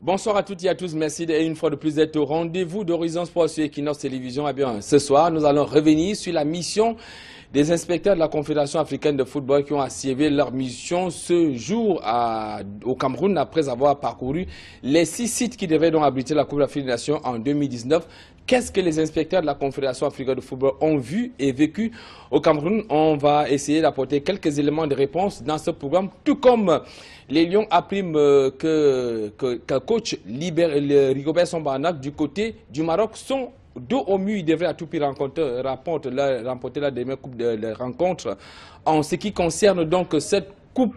Bonsoir à toutes et à tous, merci une fois de plus d'être au rendez-vous d'Horizon Sport sur Equinox Télévision. Eh bien, ce soir, nous allons revenir sur la mission des inspecteurs de la Confédération africaine de football qui ont achevé leur mission ce jour au Cameroun après avoir parcouru les 6 sites qui devaient donc abriter la Coupe d'Afrique des Nations en 2019. Qu'est-ce que les inspecteurs de la Confédération africaine de football ont vu et vécu au Cameroun? On va essayer d'apporter quelques éléments de réponse dans ce programme, tout comme les Lions appriment que coach Rigobert Song du côté du Maroc sont dos au mur. Ils devraient à tout prix remporter la dernière coupe de rencontre. En ce qui concerne donc cette coupe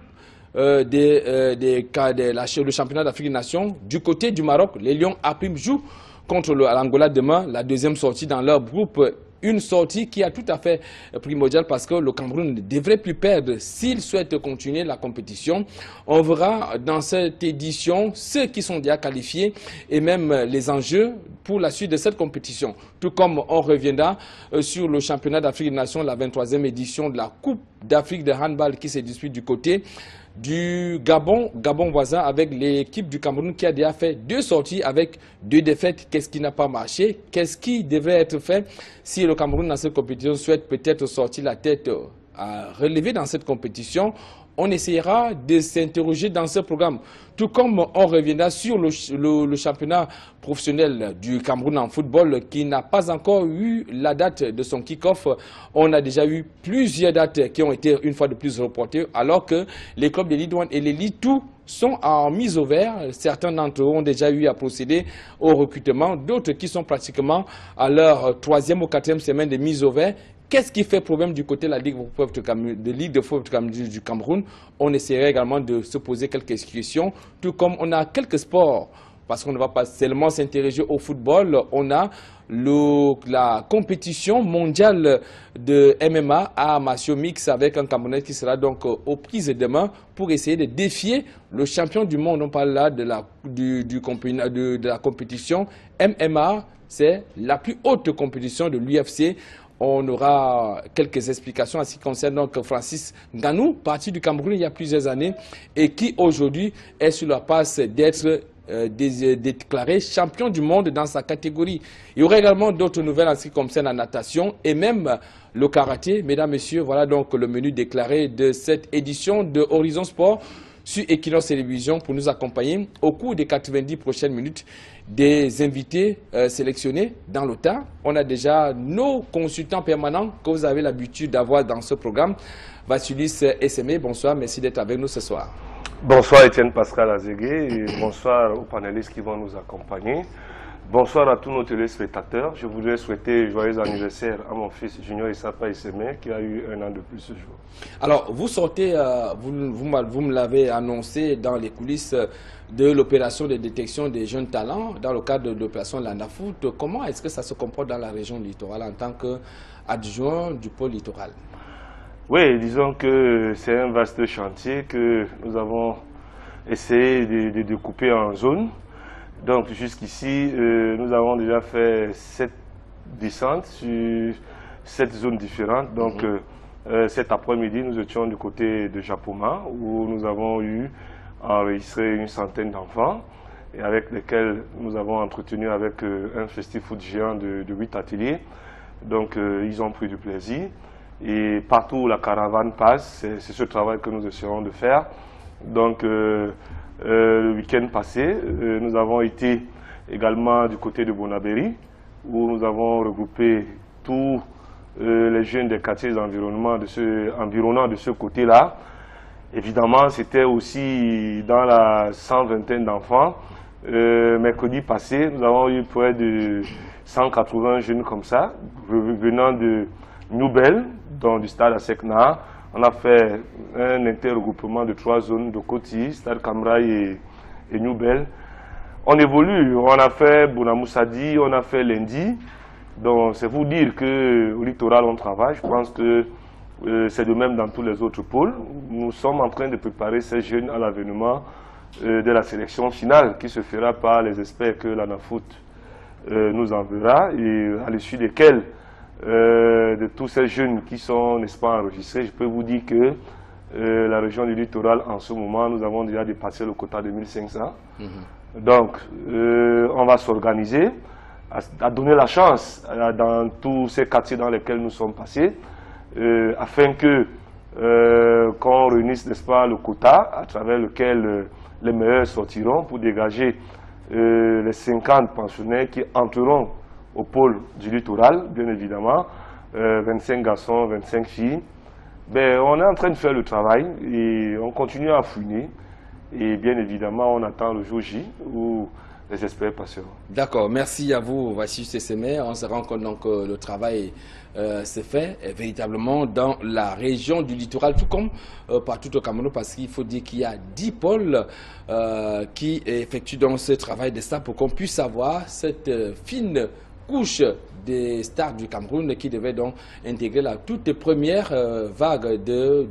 le championnat d'Afrique des Nations, du côté du Maroc, les Lions appriment jouent contre l'Angola demain, la deuxième sortie dans leur groupe. Une sortie qui est tout à fait primordiale parce que le Cameroun ne devrait plus perdre s'il souhaite continuer la compétition. On verra dans cette édition ceux qui sont déjà qualifiés et même les enjeux pour la suite de cette compétition. Tout comme on reviendra sur le championnat d'Afrique des Nations, la 23e édition de la Coupe d'Afrique de handball qui se dispute du côté du Gabon voisin, avec l'équipe du Cameroun qui a déjà fait 2 sorties avec 2 défaites. Qu'est-ce qui n'a pas marché? Qu'est-ce qui devrait être fait si le Cameroun dans cette compétition souhaite peut-être sortir la tête à relever dans cette compétition? On essaiera de s'interroger dans ce programme. Tout comme on reviendra sur le championnat professionnel du Cameroun en football qui n'a pas encore eu la date de son kick-off. On a déjà eu plusieurs dates qui ont été une fois de plus reportées alors que les clubs de Ligue 1 et les Ligue 2 sont en mise au vert. Certains d'entre eux ont déjà eu à procéder au recrutement, d'autres qui sont pratiquement à leur 3e ou 4e semaine de mise au vert. Qu'est-ce qui fait problème du côté de la Ligue de football du Cameroun? On essaierait également de se poser quelques questions, tout comme on a quelques sports, parce qu'on ne va pas seulement s'intéresser au football, on a la compétition mondiale de MMA à Massio Mix avec un Camerounais qui sera donc aux prises demain pour essayer de défier le champion du monde. On parle là de la compétition MMA, c'est la plus haute compétition de l'UFC. On aura quelques explications à ce qui concerne donc Francis Ngannou, parti du Cameroun il y a plusieurs années et qui aujourd'hui est sur la passe d'être déclaré champion du monde dans sa catégorie. Il y aura également d'autres nouvelles en ce qui concerne la natation et même le karaté. Mesdames, Messieurs, voilà donc le menu déclaré de cette édition de Horizon Sport sur Equinox Télévision pour nous accompagner au cours des 90 prochaines minutes. Des invités sélectionnés dans le tas. On a déjà nos consultants permanents que vous avez l'habitude d'avoir dans ce programme. Vassilis Essemé, bonsoir, merci d'être avec nous ce soir. Bonsoir Étienne Pascal Azégué et bonsoir aux panélistes qui vont nous accompagner. Bonsoir à tous nos téléspectateurs. Je voudrais souhaiter joyeux anniversaire à mon fils Junior Issapa Essemé qui a eu 1 an de plus ce jour. Alors, vous sortez, vous me l'avez annoncé dans les coulisses de l'opération de détection des jeunes talents dans le cadre de l'opération Landafoot. Comment est-ce que ça se comporte dans la région littorale en tant qu'adjoint du pôle littoral? Oui, disons que c'est un vaste chantier que nous avons essayé de découper en zones. Donc jusqu'ici, nous avons déjà fait 7 descentes sur 7 zones différentes. Donc cet après-midi, nous étions du côté de Japoma où nous avons eu enregistré une centaine d'enfants et avec lesquels nous avons entretenu avec un festival géant de 8 ateliers. Donc ils ont pris du plaisir. Et partout où la caravane passe, c'est ce travail que nous essaierons de faire. Donc le week-end passé, nous avons été également du côté de Bonabéry, où nous avons regroupé tous les jeunes des quartiers environnants de ce côté-là. Évidemment, c'était aussi dans la 120aine d'enfants. Mercredi passé, nous avons eu près de 180 jeunes comme ça, venant de Noubel, dans du stade à Sekna. On a fait un interregroupement de 3 zones de Koti, Stade Kamraï et Noubel. On évolue, on a fait Bonamoussadi, on a fait Lendi. Donc c'est vous dire qu'au littoral on travaille. Je pense que c'est de même dans tous les autres pôles. Nous sommes en train de préparer ces jeunes à l'avènement de la sélection finale qui se fera par les experts que l'ANAFOOT nous enverra et à l'issue desquels de tous ces jeunes qui sont, n'est-ce pas, enregistrés, je peux vous dire que la région du littoral, en ce moment, nous avons déjà dépassé le quota de 1500. Donc, on va s'organiser, à donner la chance dans tous ces quartiers dans lesquels nous sommes passés, afin que qu'on réunisse, n'est-ce pas, le quota à travers lequel les meilleurs sortiront pour dégager les 50 pensionnaires qui entreront au pôle du littoral, bien évidemment, 25 garçons, 25 filles. Ben, on est en train de faire le travail et on continue à fouiner. Et bien évidemment, on attend le jour J où les experts passeront. D'accord, merci à vous, Vassy Seseme. On se rend compte donc que le travail s'est fait véritablement dans la région du littoral, tout comme partout au Cameroun, parce qu'il faut dire qu'il y a 10 pôles qui effectuent donc ce travail de ça pour qu'on puisse avoir cette fine couche des stars du Cameroun qui devaient donc intégrer la toute première vague de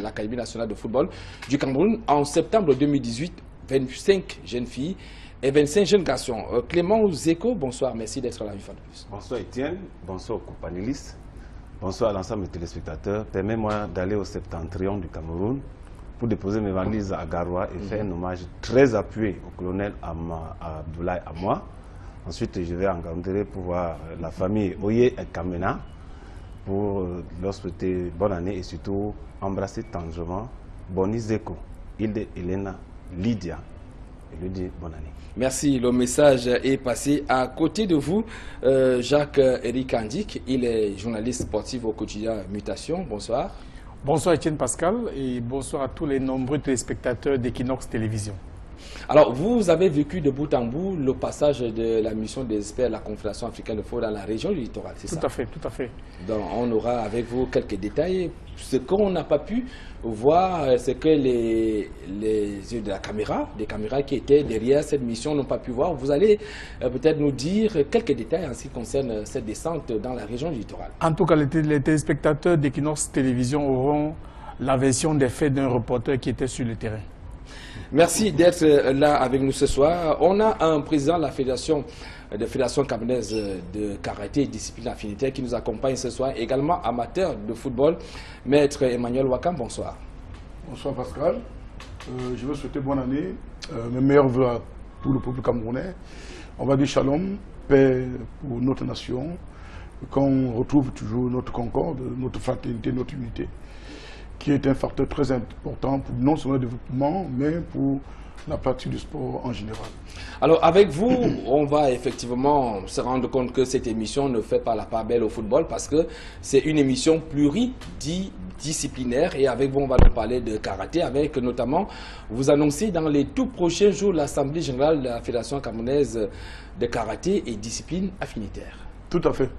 l'Académie nationale de football du Cameroun en septembre 2018. 25 jeunes filles et 25 jeunes garçons. Clément Zeko, bonsoir, merci d'être là une fois de plus. Bonsoir Étienne, bonsoir aux companélistes, bonsoir à l'ensemble des téléspectateurs. Permets-moi d'aller au septentrion du Cameroun pour déposer mes valises à Garoua et faire un hommage très appuyé au colonel Abdoulaye Amoa. Ensuite, je vais rencontrer pour voir la famille Oye et Kamena pour leur souhaiter bonne année et surtout embrasser tendrement Boni Zeko, Hilde Elena, Lydia et lui dire bonne année. Merci, le message est passé. À côté de vous, Jacques-Éric Andic, il est journaliste sportif au quotidien Mutation. Bonsoir. Bonsoir Étienne Pascal et bonsoir à tous les nombreux téléspectateurs d'Equinox Télévision. Alors, vous avez vécu de bout en bout le passage de la mission des experts de la Confédération africaine de football dans la région du littoral, c'est ça? Tout à fait, tout à fait. Donc, on aura avec vous quelques détails. Ce qu'on n'a pas pu voir, c'est que les yeux de la caméra, des caméras qui étaient derrière cette mission n'ont pas pu voir. Vous allez peut-être nous dire quelques détails en ce qui concerne cette descente dans la région du littoral. En tout cas, les téléspectateurs d'Equinox Télévision auront la version des faits d'un reporter qui était sur le terrain. Merci d'être là avec nous ce soir. On a un président de la Fédération camerounaise de karaté et discipline affinitaire qui nous accompagne ce soir, également amateur de football, Maître Emmanuel Wakam, bonsoir. Bonsoir Pascal, je veux souhaiter bonne année, mes meilleurs vœux à tout le peuple camerounais. On va dire shalom, paix pour notre nation, qu'on retrouve toujours notre concorde, notre fraternité, notre unité, qui est un facteur très important pour non seulement le développement, mais pour la pratique du sport en général. Alors avec vous, on va effectivement se rendre compte que cette émission ne fait pas la part belle au football parce que c'est une émission pluridisciplinaire et avec vous on va nous parler de karaté avec notamment, vous annoncez dans les tout prochains jours l'Assemblée générale de la Fédération camerounaise de karaté et discipline affinitaire. Tout à fait.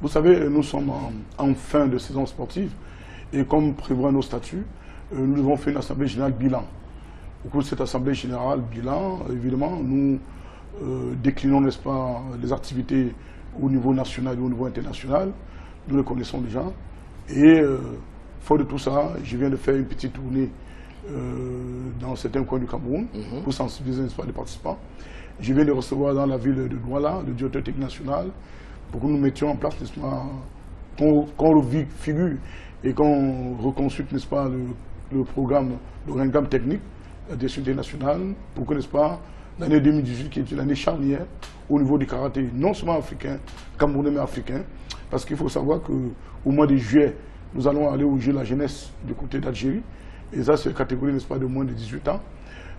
Vous savez, nous sommes en fin de saison sportive. Et comme prévoit nos statuts, nous devons faire une assemblée générale bilan. Au cours de cette assemblée générale bilan, évidemment, nous déclinons, n'est-ce pas, les activités au niveau national et au niveau international. Nous les connaissons déjà. Et fort de tout ça, je viens de faire une petite tournée dans certains coins du Cameroun pour sensibiliser, n'est-ce pas, les participants. Je viens de recevoir dans la ville de Douala le directeur technique national pour que nous mettions en place, n'est-ce pas, qu'on figure et qu'on reconstruise, n'est-ce pas, le programme, l'organigramme technique des sociétés nationales pour que, n'est-ce pas, l'année 2018 qui est une année charnière au niveau du karaté, non seulement africain, camerounais mais africain, parce qu'il faut savoir qu'au mois de juillet, nous allons aller au jeu de la jeunesse du côté d'Algérie, et ça c'est la catégorie, n'est-ce pas, de moins de 18 ans.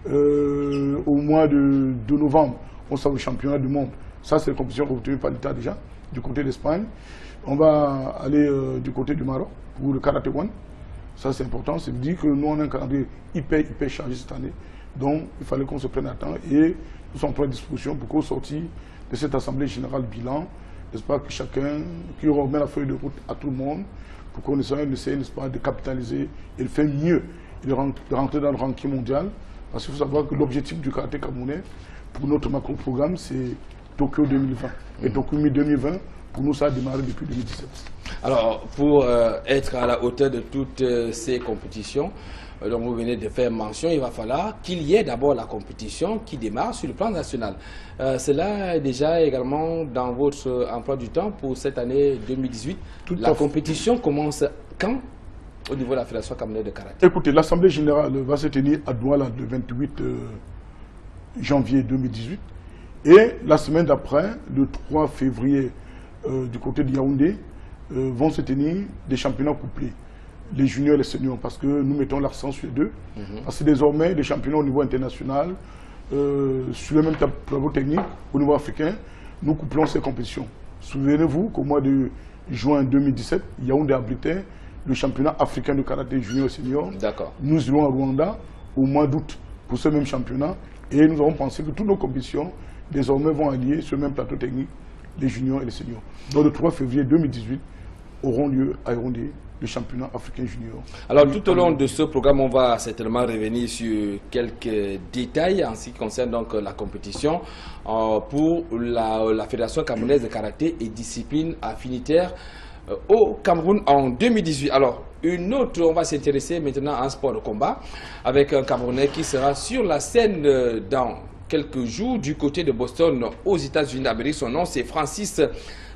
Au mois de novembre, on sera au championnat du monde, ça c'est la compétition obtenue par l'État déjà, du côté d'Espagne. On va aller du côté du Maroc pour le Karaté One. Ça c'est important, c'est dire que nous on a un calendrier hyper chargé cette année. Donc il fallait qu'on se prenne à temps et nous sommes prêts à disposition pour qu'au sortir de cette assemblée générale bilan, n'est-ce pas, que chacun, qui remet la feuille de route à tout le monde, pour qu'on essaie, n'est-ce pas, de capitaliser et de faire mieux et de rentrer dans le ranking mondial. Parce qu'il faut savoir que l'objectif du karaté camerounais pour notre macro-programme c'est Tokyo 2020. Et Tokyo 2020, pour nous, ça a démarré depuis 2017. Alors, pour être à la hauteur de toutes ces compétitions, dont vous venez de faire mention, il va falloir qu'il y ait d'abord la compétition qui démarre sur le plan national. Cela est déjà également dans votre emploi du temps pour cette année 2018. La compétition commence quand au niveau de la Fédération camerounaise de karaté? Écoutez, l'Assemblée générale va se tenir à Douala le 28 janvier 2018. Et la semaine d'après, le 3 février, du côté de Yaoundé, vont se tenir des championnats couplés, les juniors et les seniors, parce que nous mettons l'accent sur les deux. Parce que désormais, les championnats au niveau international, sur le même tableau technique, au niveau africain, nous couplons ces compétitions. Souvenez-vous qu'au mois de juin 2017, Yaoundé abritait le championnat africain de karaté junior et senior. Nous irons à Rwanda au mois d'août pour ce même championnat et nous avons pensé que toutes nos compétitions désormais vont allier sur le même plateau technique les juniors et les seniors. Donc le 3 février 2018 auront lieu à Yaoundé le championnat africain junior. Alors tout au long de ce programme, on va certainement revenir sur quelques détails en ce qui concerne donc la compétition pour la Fédération camerounaise de karaté et discipline affinitaire au Cameroun en 2018. Alors, une autre, on va s'intéresser maintenant à un sport de combat avec un Camerounais qui sera sur la scène dans quelques jours du côté de Boston aux États-Unis d'Amérique. Son nom, c'est Francis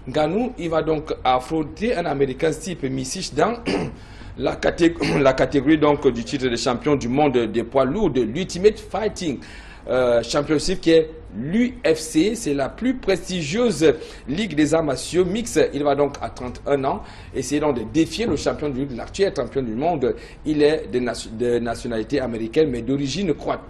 Ngannou. Il va donc affronter un Américain type Miocic dans la catégorie donc du titre de champion du monde des poids lourds de l'Ultimate Fighting Championship qui est l'UFC. C'est la plus prestigieuse ligue des arts martiaux mixtes. Il va donc à 31 ans essayer donc de défier le champion du monde, l'actuel champion du monde. Il est de nationalité américaine mais d'origine croate.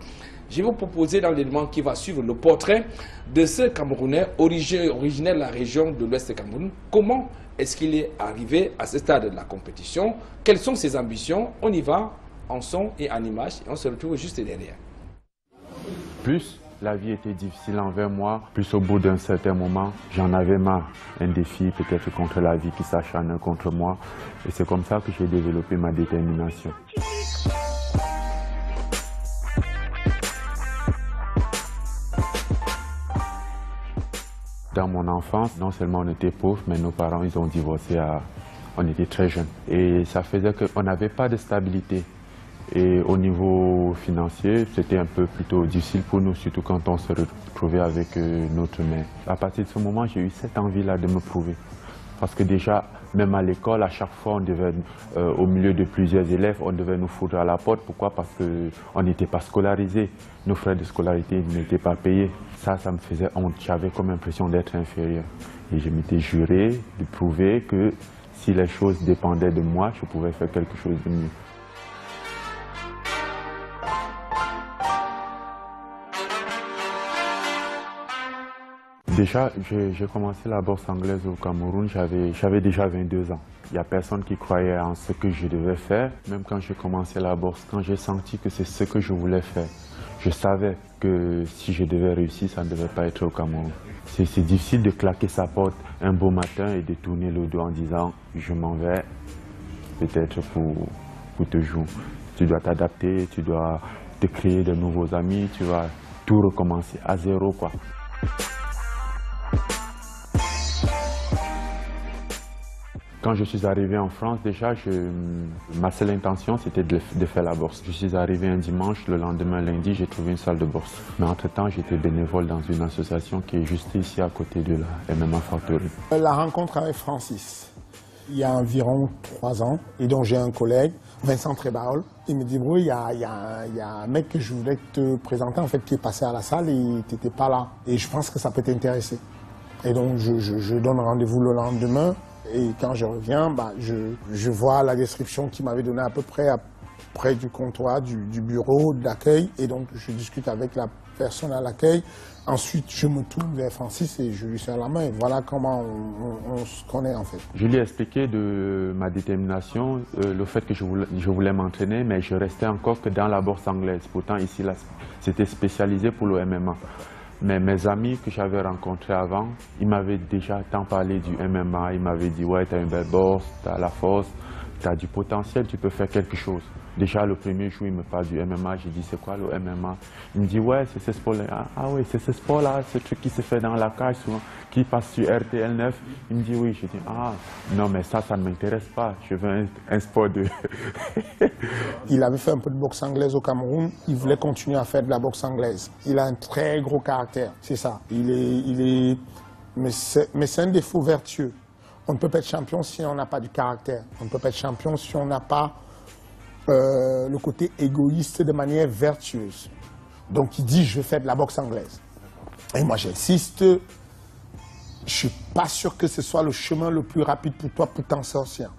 Je vais vous proposer dans l'élément qui va suivre le portrait de ce Camerounais originaire de la région de l'Ouest du Cameroun. Comment est-ce qu'il est arrivé à ce stade de la compétition? Quelles sont ses ambitions? On y va en son et en image et on se retrouve juste derrière. Plus la vie était difficile envers moi, plus au bout d'un certain moment, j'en avais marre. Un défi peut-être contre la vie qui s'acharne contre moi. Et c'est comme ça que j'ai développé ma détermination. Dans mon enfance, non seulement on était pauvres, mais nos parents ils ont divorcé on était très jeunes. Et ça faisait qu'on n'avait pas de stabilité. Et au niveau financier, c'était un peu plutôt difficile pour nous, surtout quand on se retrouvait avec notre mère. À partir de ce moment, j'ai eu cette envie-là de me prouver. Parce que déjà, même à l'école, à chaque fois, on devait, au milieu de plusieurs élèves, on devait nous foutre à la porte. Pourquoi? Parce qu'on n'était pas scolarisés. Nos frais de scolarité n'étaient pas payés. Ça me faisait honte. J'avais comme l'impression d'être inférieur. Et je m'étais juré de prouver que si les choses dépendaient de moi, je pouvais faire quelque chose de mieux. Déjà, j'ai commencé la boxe anglaise au Cameroun, j'avais déjà 22 ans. Il n'y a personne qui croyait en ce que je devais faire. Même quand j'ai commencé la boxe, quand j'ai senti que c'est ce que je voulais faire, je savais que si je devais réussir, ça ne devait pas être au Cameroun. C'est difficile de claquer sa porte un beau matin et de tourner le dos en disant « je m'en vais peut-être pour te jouer ». Tu dois t'adapter, tu dois te créer de nouveaux amis, tu vas tout recommencer à zéro, quoi. Quand je suis arrivé en France, déjà, ma seule intention, c'était de faire la bourse. Je suis arrivé un dimanche, le lendemain, lundi, j'ai trouvé une salle de bourse. Mais entre-temps, j'étais bénévole dans une association qui est juste ici à côté de la MMA Factory. La rencontre avec Francis, il y a environ 3 ans, et donc j'ai un collègue, Vincent Trébarol. Il me dit, bro, il y a un mec que je voulais te présenter, en fait, qui est passé à la salle et tu n'étais pas là. Et je pense que ça peut t'intéresser. Et donc, je donne rendez-vous le lendemain. Et quand je reviens, je vois la description qu'il m'avait donnée à peu près près du comptoir, du bureau d'accueil. Et donc, je discute avec la personne à l'accueil. Ensuite, je me tourne vers Francis et je lui serre la main. Et voilà comment on se connaît, en fait. Je lui ai expliqué de ma détermination, le fait que je voulais m'entraîner, mais je restais encore que dans la bourse anglaise. Pourtant, ici, c'était spécialisé pour le MMA. Mais mes amis que j'avais rencontrés avant, ils m'avaient déjà tant parlé du MMA. Ils m'avaient dit, ouais, tu as une belle bourse, tu as la force, tu as du potentiel, tu peux faire quelque chose. Déjà, le premier jour, il me parle du MMA. J'ai dit, c'est quoi le MMA? Il me dit, ouais, c'est ce sport-là. Ah oui, c'est ce sport-là, ce truc qui se fait dans la cage souvent, qui passe sur RTL 9. Il me dit, oui. J'ai dit, ah, non, mais ça ne m'intéresse pas. Je veux un sport de... Il avait fait un peu de boxe anglaise au Cameroun. Il voulait continuer à faire de la boxe anglaise. Il a un très gros caractère, c'est ça. Mais c'est un défaut vertueux. On ne peut pas être champion si on n'a pas du caractère. On ne peut pas être champion si on n'a pas le côté égoïste de manière vertueuse. Donc il dit, je vais faire de la boxe anglaise. Et moi j'insiste, je ne suis pas sûr que ce soit le chemin le plus rapide pour toi pour t'en sortir.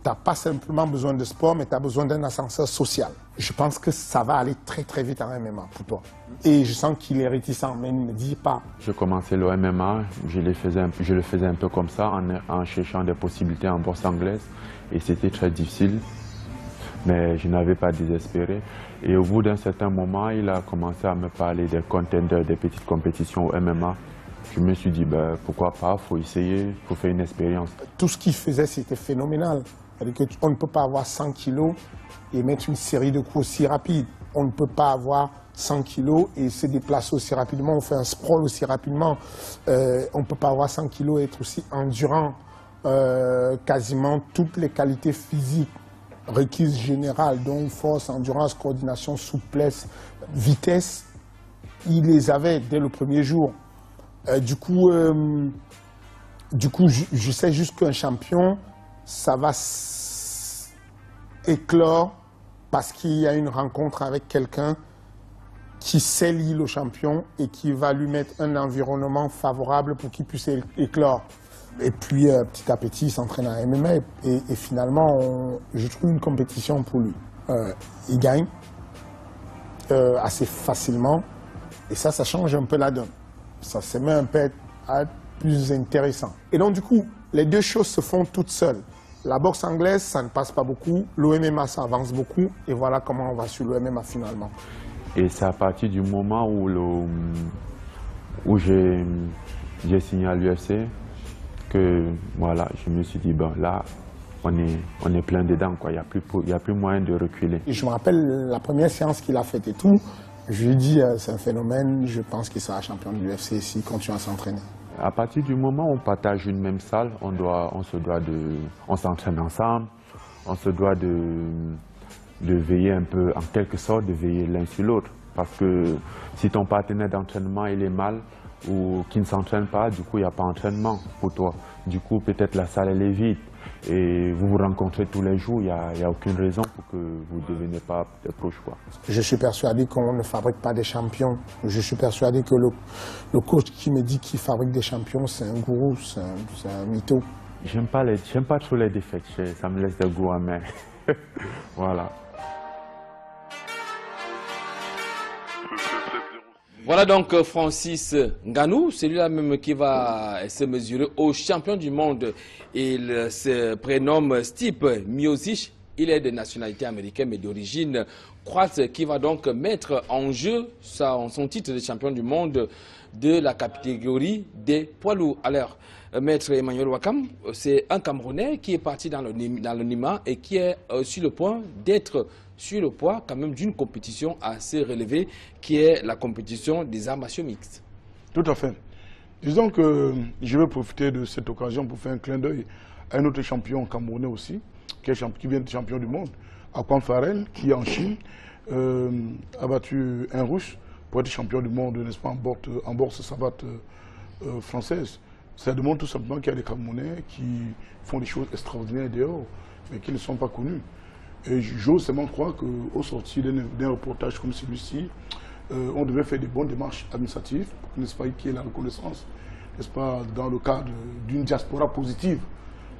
Tu n'as pas simplement besoin de sport, mais tu as besoin d'un ascenseur social. Je pense que ça va aller très très vite en MMA pour toi. Et je sens qu'il est réticent, mais il ne me dit pas. Je commençais le MMA, je le faisais un peu comme ça, en cherchant des possibilités en boxe anglaise. Et c'était très difficile, mais je n'avais pas désespéré. Et au bout d'un certain moment, il a commencé à me parler des contenders, des petites compétitions au MMA. Je me suis dit, ben, pourquoi pas, il faut essayer, il faut faire une expérience. Tout ce qu'il faisait, c'était phénoménal. On ne peut pas avoir 100 kilos et mettre une série de coups aussi rapides. On ne peut pas avoir 100 kilos et se déplacer aussi rapidement, on fait un sprawl aussi rapidement. On ne peut pas avoir 100 kilos et être aussi endurant. Quasiment toutes les qualités physiques requises générales, dont force, endurance, coordination, souplesse, vitesse, il les avait dès le premier jour. Du coup, je sais juste qu'un champion, ça va éclore parce qu'il y a une rencontre avec quelqu'un qui sait lire le champion et qui va lui mettre un environnement favorable pour qu'il puisse éclore. Et puis, petit à petit, il s'entraîne à MMA et finalement, je trouve une compétition pour lui. Il gagne assez facilement et ça change un peu la donne. Ça se met un peu à être plus intéressant. Et donc, du coup, les deux choses se font toutes seules. La boxe anglaise, ça ne passe pas beaucoup. L'OMMA, ça avance beaucoup. Et voilà comment on va sur l'OMMA finalement. Et c'est à partir du moment où j'ai signé à l'UFC que voilà, je me suis dit, bon, là, on est plein dedans, quoi. Il n'y a plus moyen de reculer. Et je me rappelle la première séance qu'il a faite et tout. Je lui ai dit, c'est un phénomène, je pense qu'il sera champion de l'UFC s'il continue à s'entraîner. À partir du moment où on partage une même salle, on s'entraîne ensemble, on se doit de veiller un peu, en quelque sorte, de veiller l'un sur l'autre. Parce que si ton partenaire d'entraînement il est mal ou qui ne s'entraîne pas, du coup il n'y a pas d'entraînement pour toi. Du coup peut-être la salle elle est vide et vous vous rencontrez tous les jours, il n'y a aucune raison pour que vous ne deveniez pas des proches, quoi. Je suis persuadé qu'on ne fabrique pas des champions. Je suis persuadé que le coach qui me dit qu'il fabrique des champions, c'est un gourou, c'est un mytho. J'aime pas trop les défaites, ça me laisse des goûts amers. Voilà. Voilà donc Francis Ngannou, celui-là même qui va se mesurer au champion du monde. Il se prénomme Stipe Miocic. Il est de nationalité américaine mais d'origine croate, qui va donc mettre en jeu son titre de champion du monde de la catégorie des poids lourds. Alors, Maître Emmanuel Wakam, c'est un Camerounais qui est parti dans l'anonymat et qui est sur le point d'être sur le poids quand même d'une compétition assez relevée qui est la compétition des arts martiaux mixtes. Tout à fait. Disons que je vais profiter de cette occasion pour faire un clin d'œil à un autre champion camerounais aussi, qui vient de champion du monde, Akwan Farel, qui en Chine a battu un Russe pour être champion du monde, n'est-ce pas, en boxe savate française. Ça demande tout simplement qu'il y a des Camerounais qui font des choses extraordinaires dehors, mais qui ne sont pas connus. Et j'ose seulement croire qu'au sortir d'un reportage comme celui-ci, on devait faire des bonnes démarches administratives, n'est-ce pas, qu'il y ait la reconnaissance, n'est-ce pas, dans le cadre d'une diaspora positive,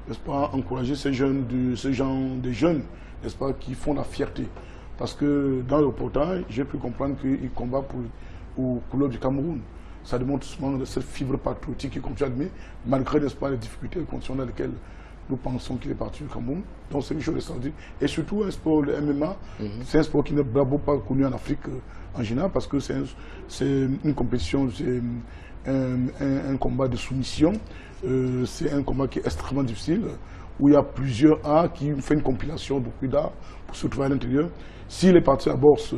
n'est-ce pas, encourager ces jeunes, des jeunes, n'est-ce pas, qui font la fierté. Parce que dans le reportage, j'ai pu comprendre qu'ils combattent aux couleurs du Cameroun. Ça démontre souvent cette fibre patriotique qui continue à admettre, malgré, n'est-ce pas, les difficultés et les conditions dans lesquelles nous pensons qu'il est parti du Cameroun. Donc c'est une chose extraordinaire. Et surtout un sport, le MMA, c'est un sport qui n'est pas connu en Afrique en général, parce que c'est une compétition, c'est un combat de soumission, c'est un combat qui est extrêmement difficile, où il y a plusieurs arts qui font une compilation de beaucoup d'arts pour se trouver à l'intérieur. S'il est parti à la bourse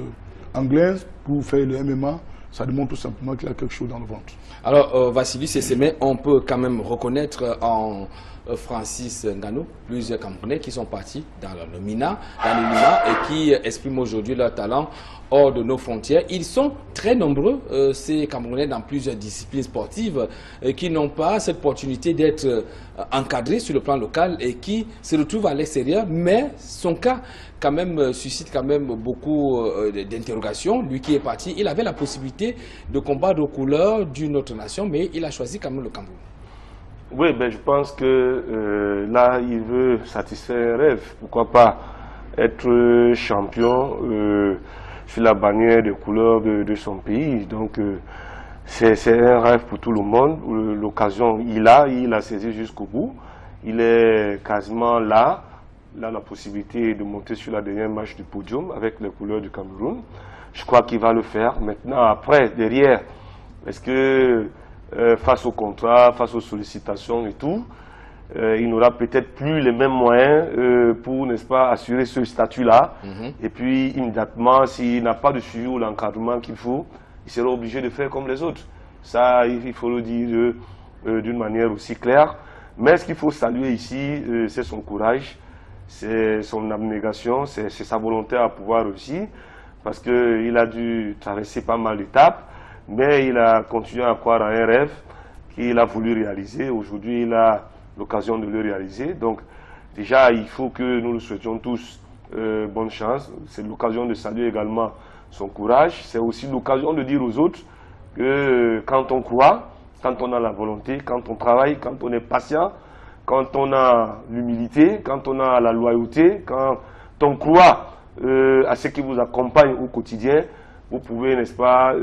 anglaise pour faire le MMA, ça démontre tout simplement qu'il a quelque chose dans le ventre. Alors, Vassili Seseme, on peut quand même reconnaître en Francis Ngannou, plusieurs Camerounais qui sont partis dans l'anonymat et qui expriment aujourd'hui leur talent hors de nos frontières. Ils sont très nombreux, ces Camerounais, dans plusieurs disciplines sportives qui n'ont pas cette opportunité d'être encadrés sur le plan local et qui se retrouvent à l'extérieur, mais son cas quand même suscite quand même beaucoup d'interrogations. Lui qui est parti, il avait la possibilité de combattre aux couleurs d'une autre nation, mais il a choisi quand même le Cameroun. Oui, ben, je pense que là, il veut satisfaire un rêve. Pourquoi pas être champion sur la bannière de couleurs de son pays. Donc, c'est un rêve pour tout le monde. L'occasion, il a saisi jusqu'au bout. Il est quasiment là. Il a la possibilité de monter sur la dernière marche du podium avec les couleurs du Cameroun. Je crois qu'il va le faire. Maintenant, après, derrière, est-ce que face au contrat, face aux sollicitations et tout, il n'aura peut-être plus les mêmes moyens pour, n'est-ce pas, assurer ce statut-là. Et puis, immédiatement, s'il n'a pas de suivi ou l'encadrement qu'il faut, il sera obligé de faire comme les autres. Ça, il faut le dire d'une manière aussi claire. Mais ce qu'il faut saluer ici, c'est son courage, c'est son abnégation, c'est sa volonté à pouvoir réussir, parce qu'il a dû traverser pas mal d'étapes. Mais il a continué à croire à un rêve qu'il a voulu réaliser. Aujourd'hui, il a l'occasion de le réaliser. Donc, déjà, il faut que nous le souhaitions tous bonne chance. C'est l'occasion de saluer également son courage. C'est aussi l'occasion de dire aux autres que quand on croit, quand on a la volonté, quand on travaille, quand on est patient, quand on a l'humilité, quand on a la loyauté, quand on croit à ce qui vous accompagne au quotidien, vous pouvez, n'est-ce pas,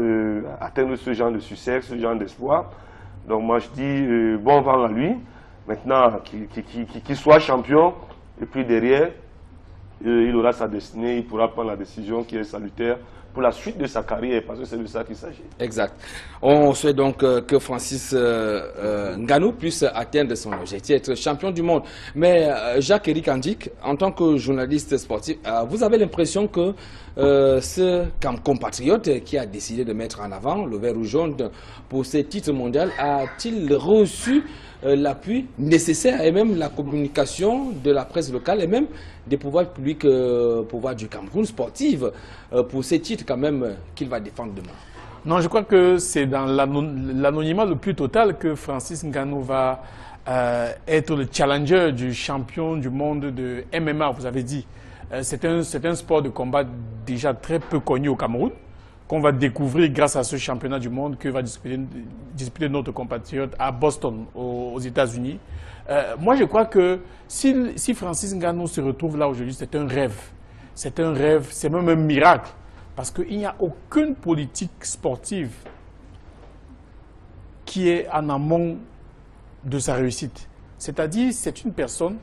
atteindre ce genre de succès, ce genre d'espoir. Donc moi je dis bon vent à lui. Maintenant, qu'il soit champion, et puis derrière, il aura sa destinée, il pourra prendre la décision qui est salutaire pour la suite de sa carrière, parce que c'est de ça qu'il s'agit. Exact. On souhaite donc que Francis Ngannou puisse atteindre son objectif, être champion du monde. Mais Jacques-Éric Andic, en tant que journaliste sportif, vous avez l'impression que ce compatriote qui a décidé de mettre en avant le vert ou jaune pour ce titre mondial, a-t-il reçu l'appui nécessaire et même la communication de la presse locale et même des pouvoirs publics, pouvoirs du Cameroun sportif pour ces titres quand même qu'il va défendre demain? Non, je crois que c'est dans l'anonymat le plus total que Francis Ngannou va être le challenger du champion du monde de MMA, vous avez dit. C'est un sport de combat déjà très peu connu au Cameroun, qu'on va découvrir grâce à ce championnat du monde que va disputer notre compatriote à Boston, aux États-Unis. Moi, je crois que si Francis Ngannou se retrouve là aujourd'hui, c'est un rêve. C'est un rêve, c'est même un miracle. Parce qu'il n'y a aucune politique sportive qui est en amont de sa réussite. C'est-à-dire, c'est une personne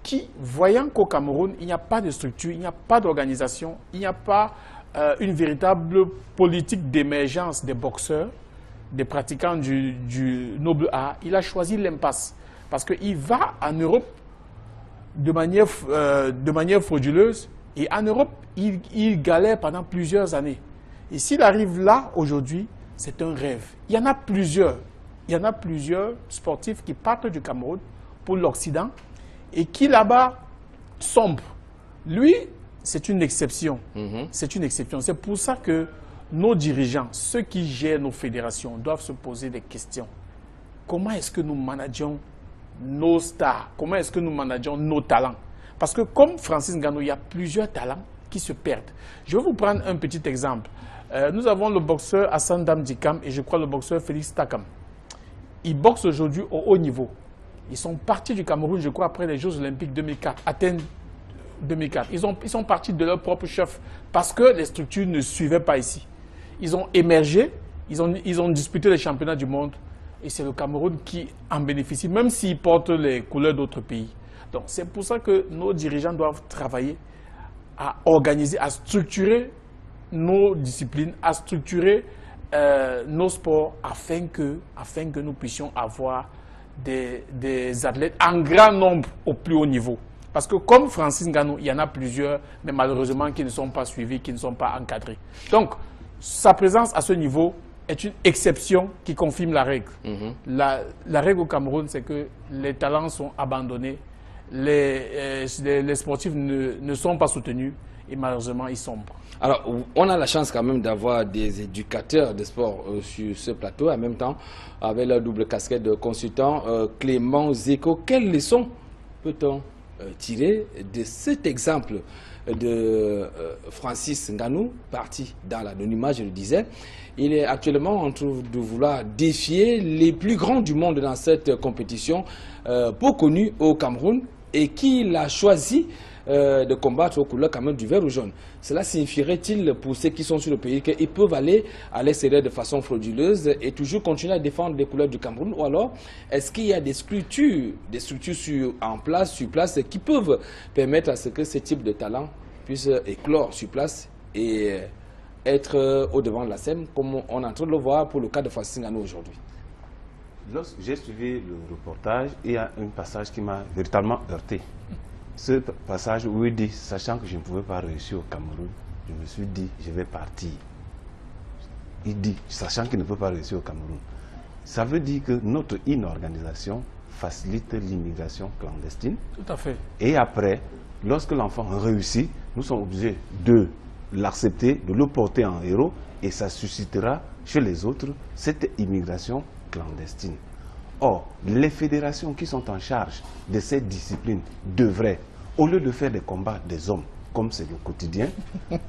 qui, voyant qu'au Cameroun, il n'y a pas de structure, il n'y a pas d'organisation, il n'y a pas une véritable politique d'émergence des boxeurs, des pratiquants du noble art, il a choisi l'impasse. Parce qu'il va en Europe de manière frauduleuse, et en Europe, il galère pendant plusieurs années. Et s'il arrive là, aujourd'hui, c'est un rêve. Il y en a plusieurs. Il y en a plusieurs sportifs qui partent du Cameroun pour l'Occident et qui là-bas sombrent. Lui, c'est une exception. C'est une exception. C'est pour ça que nos dirigeants, ceux qui gèrent nos fédérations, doivent se poser des questions. Comment est-ce que nous manageons nos stars? Comment est-ce que nous manageons nos talents? Parce que comme Francis Ngannou, il y a plusieurs talents qui se perdent. Je vais vous prendre un petit exemple. Nous avons le boxeur Hassan Dam-Dikam et je crois le boxeur Félix Takam. Ils boxent aujourd'hui au haut niveau. Ils sont partis du Cameroun, je crois, après les Jeux Olympiques 2004, Athènes 2004. Ils sont partis de leur propre chef parce que les structures ne suivaient pas ici. Ils ont émergé, ils ont disputé les championnats du monde et c'est le Cameroun qui en bénéficie, même s'ils portent les couleurs d'autres pays. Donc c'est pour ça que nos dirigeants doivent travailler à organiser, à structurer nos disciplines, à structurer nos sports afin que nous puissions avoir des athlètes en grand nombre au plus haut niveau. Parce que comme Francis Ngannou, il y en a plusieurs, mais malheureusement qui ne sont pas suivis, qui ne sont pas encadrés. Donc, sa présence à ce niveau est une exception qui confirme la règle. La règle au Cameroun, c'est que les talents sont abandonnés, les sportifs ne sont pas soutenus et malheureusement ils sombrent. Alors, on a la chance quand même d'avoir des éducateurs de sport sur ce plateau, en même temps, avec la double casquette de consultant, Clément Zeko. Quelles leçons peut-on tirer de cet exemple de Francis Nganou, parti dans l'anonymat, je le disais? Il est actuellement en train de vouloir défier les plus grands du monde dans cette compétition, peu connue au Cameroun, et qu'il a choisi de combattre aux couleurs quand même du vert ou jaune. Cela signifierait-il pour ceux qui sont sur le pays qu'ils peuvent aller à l'extérieur de façon frauduleuse et toujours continuer à défendre les couleurs du Cameroun? Ou alors, est-ce qu'il y a des structures en place, sur place, qui peuvent permettre à ce que ce type de talent puisse éclore sur place et être au-devant de la scène, comme on est en train de le voir pour le cas de Francis Nganou aujourd'hui? Lorsque j'ai suivi le reportage, il y a un passage qui m'a véritablement heurté. Ce passage où il dit, sachant que je ne pouvais pas réussir au Cameroun, je me suis dit, je vais partir. Il dit, sachant qu'il ne peut pas réussir au Cameroun. Ça veut dire que notre inorganisation facilite l'immigration clandestine. Tout à fait. Et après, lorsque l'enfant réussit, nous sommes obligés de l'accepter, de le porter en héros, et ça suscitera chez les autres cette immigration clandestine. Or, les fédérations qui sont en charge de cette discipline devraient, au lieu de faire des combats des hommes, comme c'est le quotidien,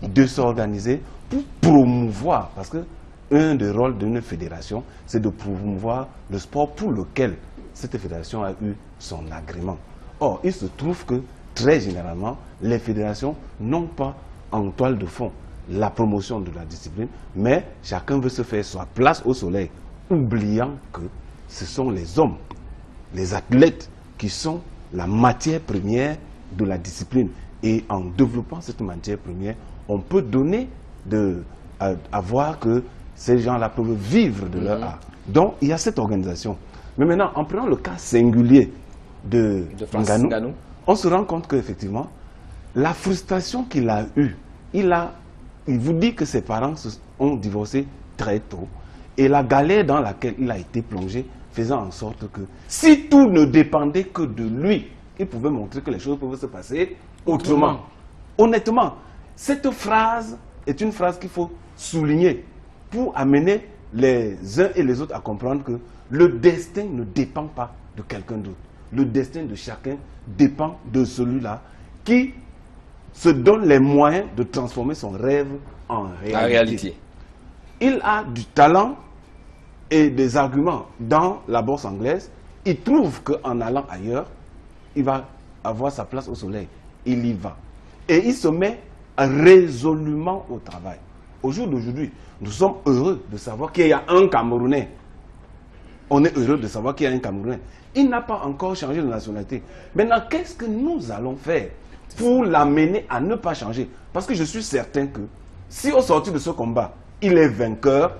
de s'organiser pour promouvoir, parce que un des rôles d'une fédération, c'est de promouvoir le sport pour lequel cette fédération a eu son agrément. Or, il se trouve que, très généralement, les fédérations n'ont pas en toile de fond la promotion de la discipline, mais chacun veut se faire sa place au soleil, oubliant que ce sont les hommes, les athlètes qui sont la matière première de la discipline. Et en développant cette matière première, on peut donner à voir que ces gens-là peuvent vivre de leur art. Donc, il y a cette organisation. Mais maintenant, en prenant le cas singulier de Nganou, on se rend compte qu'effectivement, la frustration qu'il a eue, il vous dit que ses parents ont divorcé très tôt. Et la galère dans laquelle il a été plongé, faisant en sorte que si tout ne dépendait que de lui, il pouvait montrer que les choses peuvent se passer autrement. Honnêtement, cette phrase est une phrase qu'il faut souligner pour amener les uns et les autres à comprendre que le destin ne dépend pas de quelqu'un d'autre. Le destin de chacun dépend de celui-là qui se donne les moyens de transformer son rêve en réalité. Il a du talent et des arguments dans la bourse anglaise. Il trouve qu'en allant ailleurs, il va avoir sa place au soleil. Il y va. Et il se met résolument au travail. Au jour d'aujourd'hui, nous sommes heureux de savoir qu'il y a un Camerounais. On est heureux de savoir qu'il y a un Camerounais. Il n'a pas encore changé de nationalité. Maintenant, qu'est-ce que nous allons faire pour l'amener à ne pas changer? Parce que je suis certain que si au sortir de ce combat, il est vainqueur,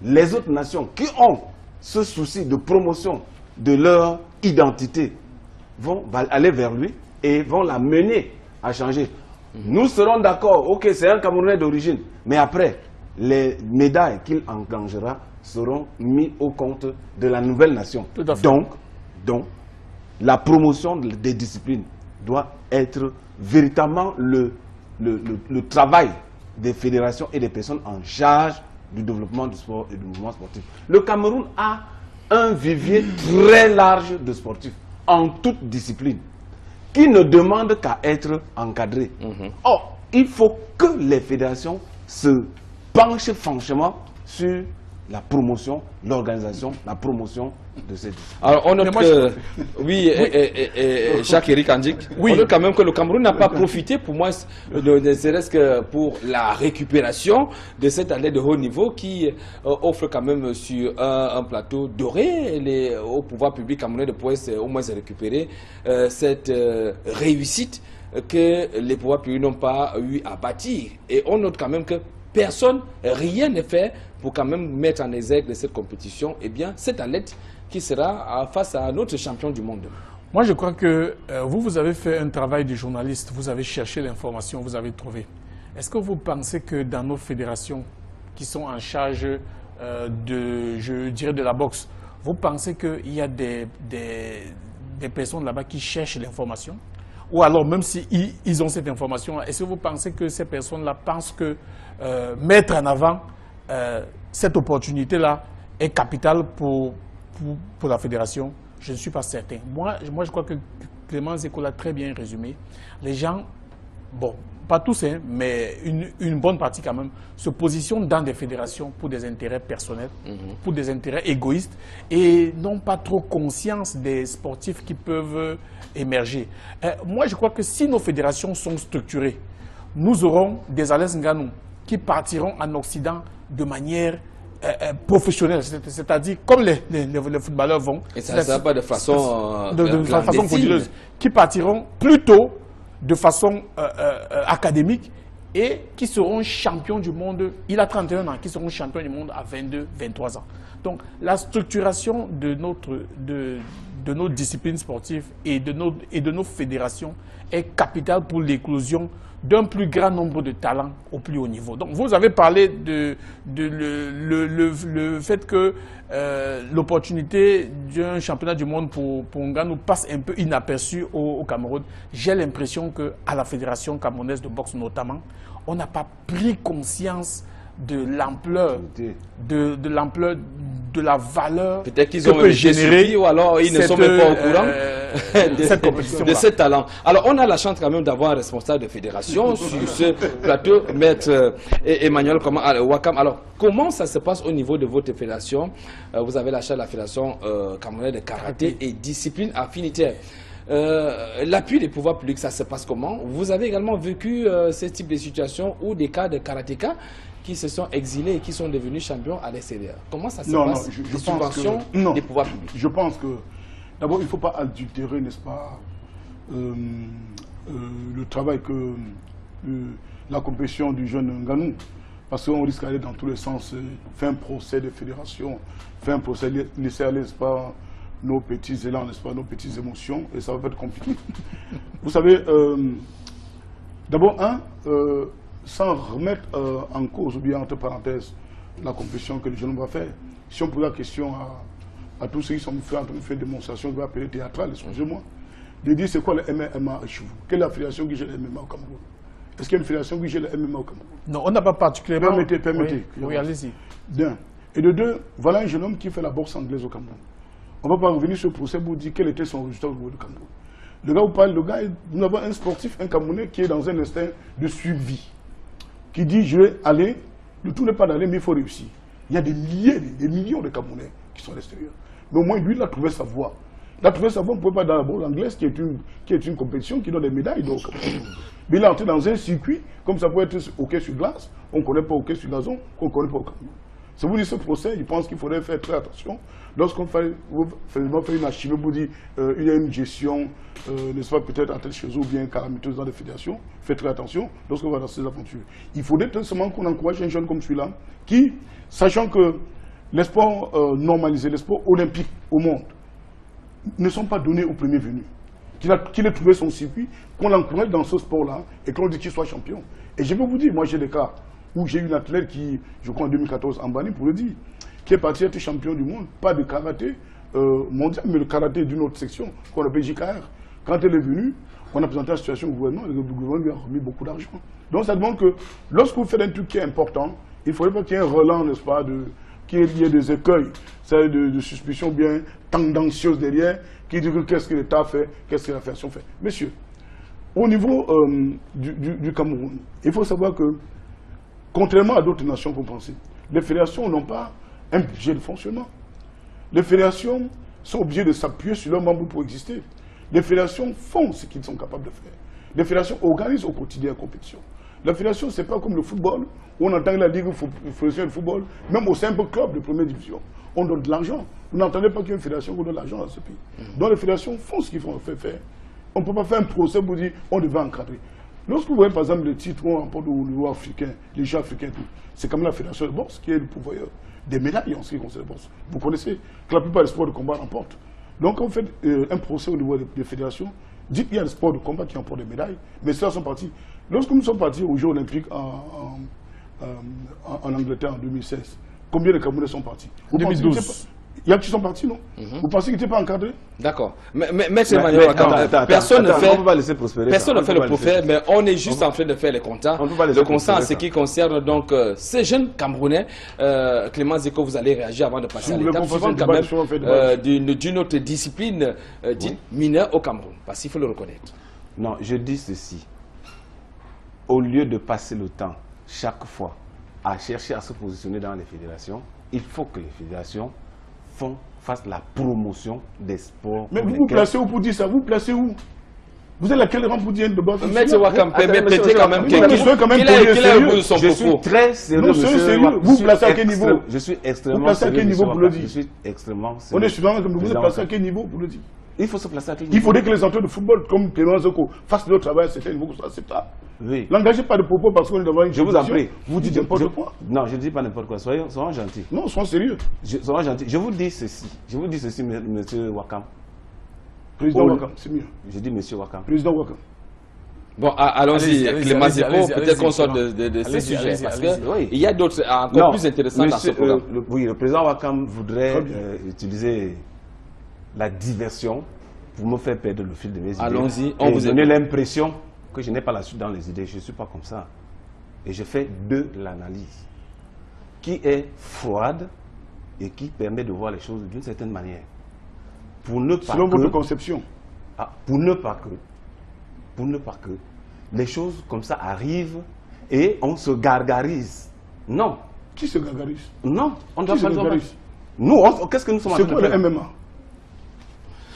les autres nations qui ont ce souci de promotion de leur identité vont aller vers lui et vont l'amener à changer. Nous serons d'accord, ok, c'est un Camerounais d'origine, mais après, les médailles qu'il engagera seront mises au compte de la nouvelle nation. Donc, la promotion des disciplines doit être véritablement le travail des fédérations et des personnes en charge du développement du sport et du mouvement sportif. Le Cameroun a un vivier très large de sportifs en toute discipline qui ne demandent qu'à être encadrés. Or, il faut que les fédérations se penchent franchement sur la promotion, l'organisation, la promotion de ces disciplines. Alors, on note que, oui, Jacques-Éric Andik, on note quand même que le Cameroun n'a pas profité, pour moi, ne serait-ce que pour la récupération de cet athlète de haut niveau qui offre quand même sur un plateau doré au pouvoir public camerounais de pouvoir au moins récupérer cette réussite que les pouvoirs publics n'ont pas eu à bâtir. Et on note quand même que personne, rien n'est fait pour quand même mettre en exergue de cette compétition, eh bien, cet athlète qui sera face à un autre champion du monde. Moi, je crois que vous avez fait un travail de journaliste, vous avez cherché l'information, vous avez trouvé. Est-ce que vous pensez que dans nos fédérations qui sont en charge je dirais, de la boxe, vous pensez qu'il y a des personnes là-bas qui cherchent l'information? Ou alors, même s'ils ont cette information, est-ce que vous pensez que ces personnes-là pensent que mettre en avant cette opportunité-là est capitale pour la fédération? Je ne suis pas certain. Moi, je crois que Clément Zeko l'a très bien résumé. Les gens, bon, pas tous, hein, mais une bonne partie quand même, se positionnent dans des fédérations pour des intérêts personnels, pour des intérêts égoïstes, et n'ont pas trop conscience des sportifs qui peuvent émerger. Moi, je crois que si nos fédérations sont structurées, nous aurons des Alex Nganou qui partiront en Occident de manière professionnelle, c'est-à-dire comme les footballeurs vont. Et ça ne sera pas de façon frauduleuse, qui partiront plutôt de façon académique et qui seront champions du monde. Il a 31 ans, qui seront champions du monde à 22, 23 ans. Donc la structuration de nos disciplines sportives et de nos fédérations est capitale pour l'éclosion d'un plus grand nombre de talents au plus haut niveau. Donc vous avez parlé le fait que l'opportunité d'un championnat du monde pour Nganou passe un peu inaperçue au Cameroun. J'ai l'impression qu'à la Fédération camerounaise de boxe notamment, on n'a pas pris conscience de l'ampleur, de la valeur peut-être qu'ils ont généré, ou alors ils ne sont même pas au courant de ce talent. Alors on a la chance quand même d'avoir un responsable de fédération sur ce plateau, Maître Emmanuel Wakam. Alors comment ça se passe au niveau de votre fédération? Vous avez la charte de la Fédération camerounaise de karaté et discipline affinitaire. L'appui des pouvoirs publics, ça se passe comment? Vous avez également vécu ce type de situation ou des cas de karatéka qui se sont exilés et qui sont devenus champions à l'extérieur. Comment ça se passe? Les subventions des pouvoirs publics. Je pense que, d'abord, il ne faut pas adultérer, n'est-ce pas, le travail que la compétition du jeune Nganou, parce qu'on risque d'aller dans tous les sens, faire un procès de fédération, faire un procès, laisser aller, n'est-ce pas, nos petits élans, n'est-ce pas, nos petites émotions, et ça va être compliqué. Vous savez, d'abord, sans remettre en cause, ou bien entre parenthèses, la compétition que le jeune homme va faire, si on pose la question à tous ceux qui sont en train de faire une démonstration, de appeler théâtrale, excusez-moi, de dire c'est quoi le MMA chez vous? Quelle est la fédération qui gère le MMA au Cameroun? Est-ce qu'il y a une fédération qui gère le MMA au Cameroun? Non, on n'a pas particulièrement... Permettez. Oui, allez-y. D'un. Et de deux, voilà un jeune homme qui fait la boxe anglaise au Cameroun. On ne va pas revenir sur le procès pour dire quel était son résultat au niveau du Cameroun. Le gars vous parle, nous avons un sportif, un Camerounais qui est dans un instinct de survie, qui dit je vais aller, le tout n'est pas d'aller, mais il faut réussir. Il y a des milliers, des millions de Camerounais qui sont à l'extérieur. Mais au moins, lui, il a trouvé sa voie. Il a trouvé sa voie, on ne pouvait pas dans la boxe anglaise, qui est une compétition qui donne des médailles. Donc. Mais il est entré dans un circuit, comme ça peut être hockey sur glace, on ne connaît pas hockey sur gazon, qu'on ne connaît pas au Cameroun. Si vous dites ce procès, je pense qu'il faudrait faire très attention. Lorsqu'on fait une archive, vous dit il y a une gestion, n'est-ce pas, peut-être en tête chez eux ou bien calamiteuse dans les fédérations, faites très attention lorsqu'on va dans ces aventures. Il faudrait tout simplement qu'on encourage un jeune comme celui-là, qui, sachant que les sports normalisés, les sports olympiques au monde, ne sont pas donnés au premier venu. Qu'il ait trouvé son circuit, qu'on l'encourage dans ce sport-là et qu'on dit qu'il soit champion. Et je peux vous dire, moi j'ai des cas où j'ai eu une athlète qui, je crois en 2014, en Bani pour le dire, qui est partie être champion du monde, pas de karaté mondial, mais le karaté d'une autre section, qu'on appelle JKR. Quand elle est venue, on a présenté la situation au gouvernement, le gouvernement lui a remis beaucoup d'argent. Donc ça demande que, lorsque vous faites un truc qui est important, il ne faudrait pas qu'il y ait un relent, n'est-ce pas, qu'il y ait des écueils, de suspicion bien tendancieuses derrière, qui dit que qu'est-ce que l'État fait, qu'est-ce que la fédération fait. Messieurs, au niveau du Cameroun, il faut savoir que, contrairement à d'autres nations qu'on pensait, les fédérations n'ont pas un budget de fonctionnement. Les fédérations sont obligées de s'appuyer sur leurs membres pour exister. Les fédérations font ce qu'ils sont capables de faire. Les fédérations organisent au quotidien la compétition. La fédération, ce n'est pas comme le football, où on entend la Ligue de football, même au simple club de première division. On donne de l'argent. Vous n'entendez pas qu'il y a une fédération qui donne de l'argent dans ce pays. Donc les fédérations font ce qu'il faut faire. On ne peut pas faire un procès pour dire on devait encadrer. Lorsque vous voyez par exemple les titres qu'on remporte au niveau africain, les Jeux africains, c'est comme la fédération de boxe qui est le pourvoyeur des médailles en ce qui concerne la boxe. Vous connaissez que la plupart des sports de combat remportent. Donc quand vous faites un procès au niveau des fédérations, dites qu'il y a des sports de combat qui remportent des médailles, mais ceux-là sont partis. Lorsque nous sommes partis aux Jeux olympiques en Angleterre en 2016, Combien de Camerounais sont partis? En 2012. Il y a qui sont partis, non? Vous pensez qu'ils n'étaient pas encadrés? D'accord. Mais Emmanuel, personne ne fait le prophète, mais on est juste en train de faire les constats. Le constat en ce qui concerne donc ces jeunes Camerounais. Clément Zeko, vous allez réagir avant de passer à l'étape suivante quand même d'une autre discipline dite mineure au Cameroun, parce qu'il faut le reconnaître. Non, je dis ceci. Au lieu de passer le temps chaque fois à chercher à se positionner dans les fédérations, il faut que les fédérations fassent la promotion des sports. Mais vous vous placez où pour dire ça? Vous placez où? Vous êtes laquelle rang pour dire de base? Maître Wakam, permettez quand même qu'il ait le bout de son propos. Je suis très sérieux. Non, sérieux. Vous placez à quel niveau? Je suis extrêmement Vous placez à quel niveau pour le dire? Je suis extrêmement sérieux. On est suivant comme vous êtes placé à quel niveau pour le dire? Il faut se placer à quel niveau? Il faudrait que les entraîneurs de football, comme Clément Zeko, fassent leur travail à certains niveaux que ce soit acceptable. Oui. N'engagez pas de propos parce qu'on est devant une Je vous en prie. Vous dites n'importe quoi. Non, je ne dis pas n'importe quoi. Soyons gentils. Non, soyons sérieux. Soyons gentils. Je vous dis ceci. Je vous dis ceci, monsieur Wakam. Président Wakam, c'est mieux. Je dis monsieur Wakam. Président Wakam. Bon, allons-y, Clément Zeko, peut-être qu'on sort de ces sujets, parce qu'il y a d'autres encore plus intéressants dans ce programme. Oui, le président Wakam voudrait utiliser la diversion pour me faire perdre le fil de mes idées. Allons-y, on vous donne l'impression que je n'ai pas la suite dans les idées. Je ne suis pas comme ça. Et je fais de l'analyse qui est froide et qui permet de voir les choses d'une certaine manière. Pour ne pas selon votre conception. Pour ne pas que les choses comme ça arrivent et on se gargarise. Non. Qui se gargarise? Non, on doit pas le gargarise. Nous, qu'est-ce que nous sommes en train de faire? C'est quoi le MMA?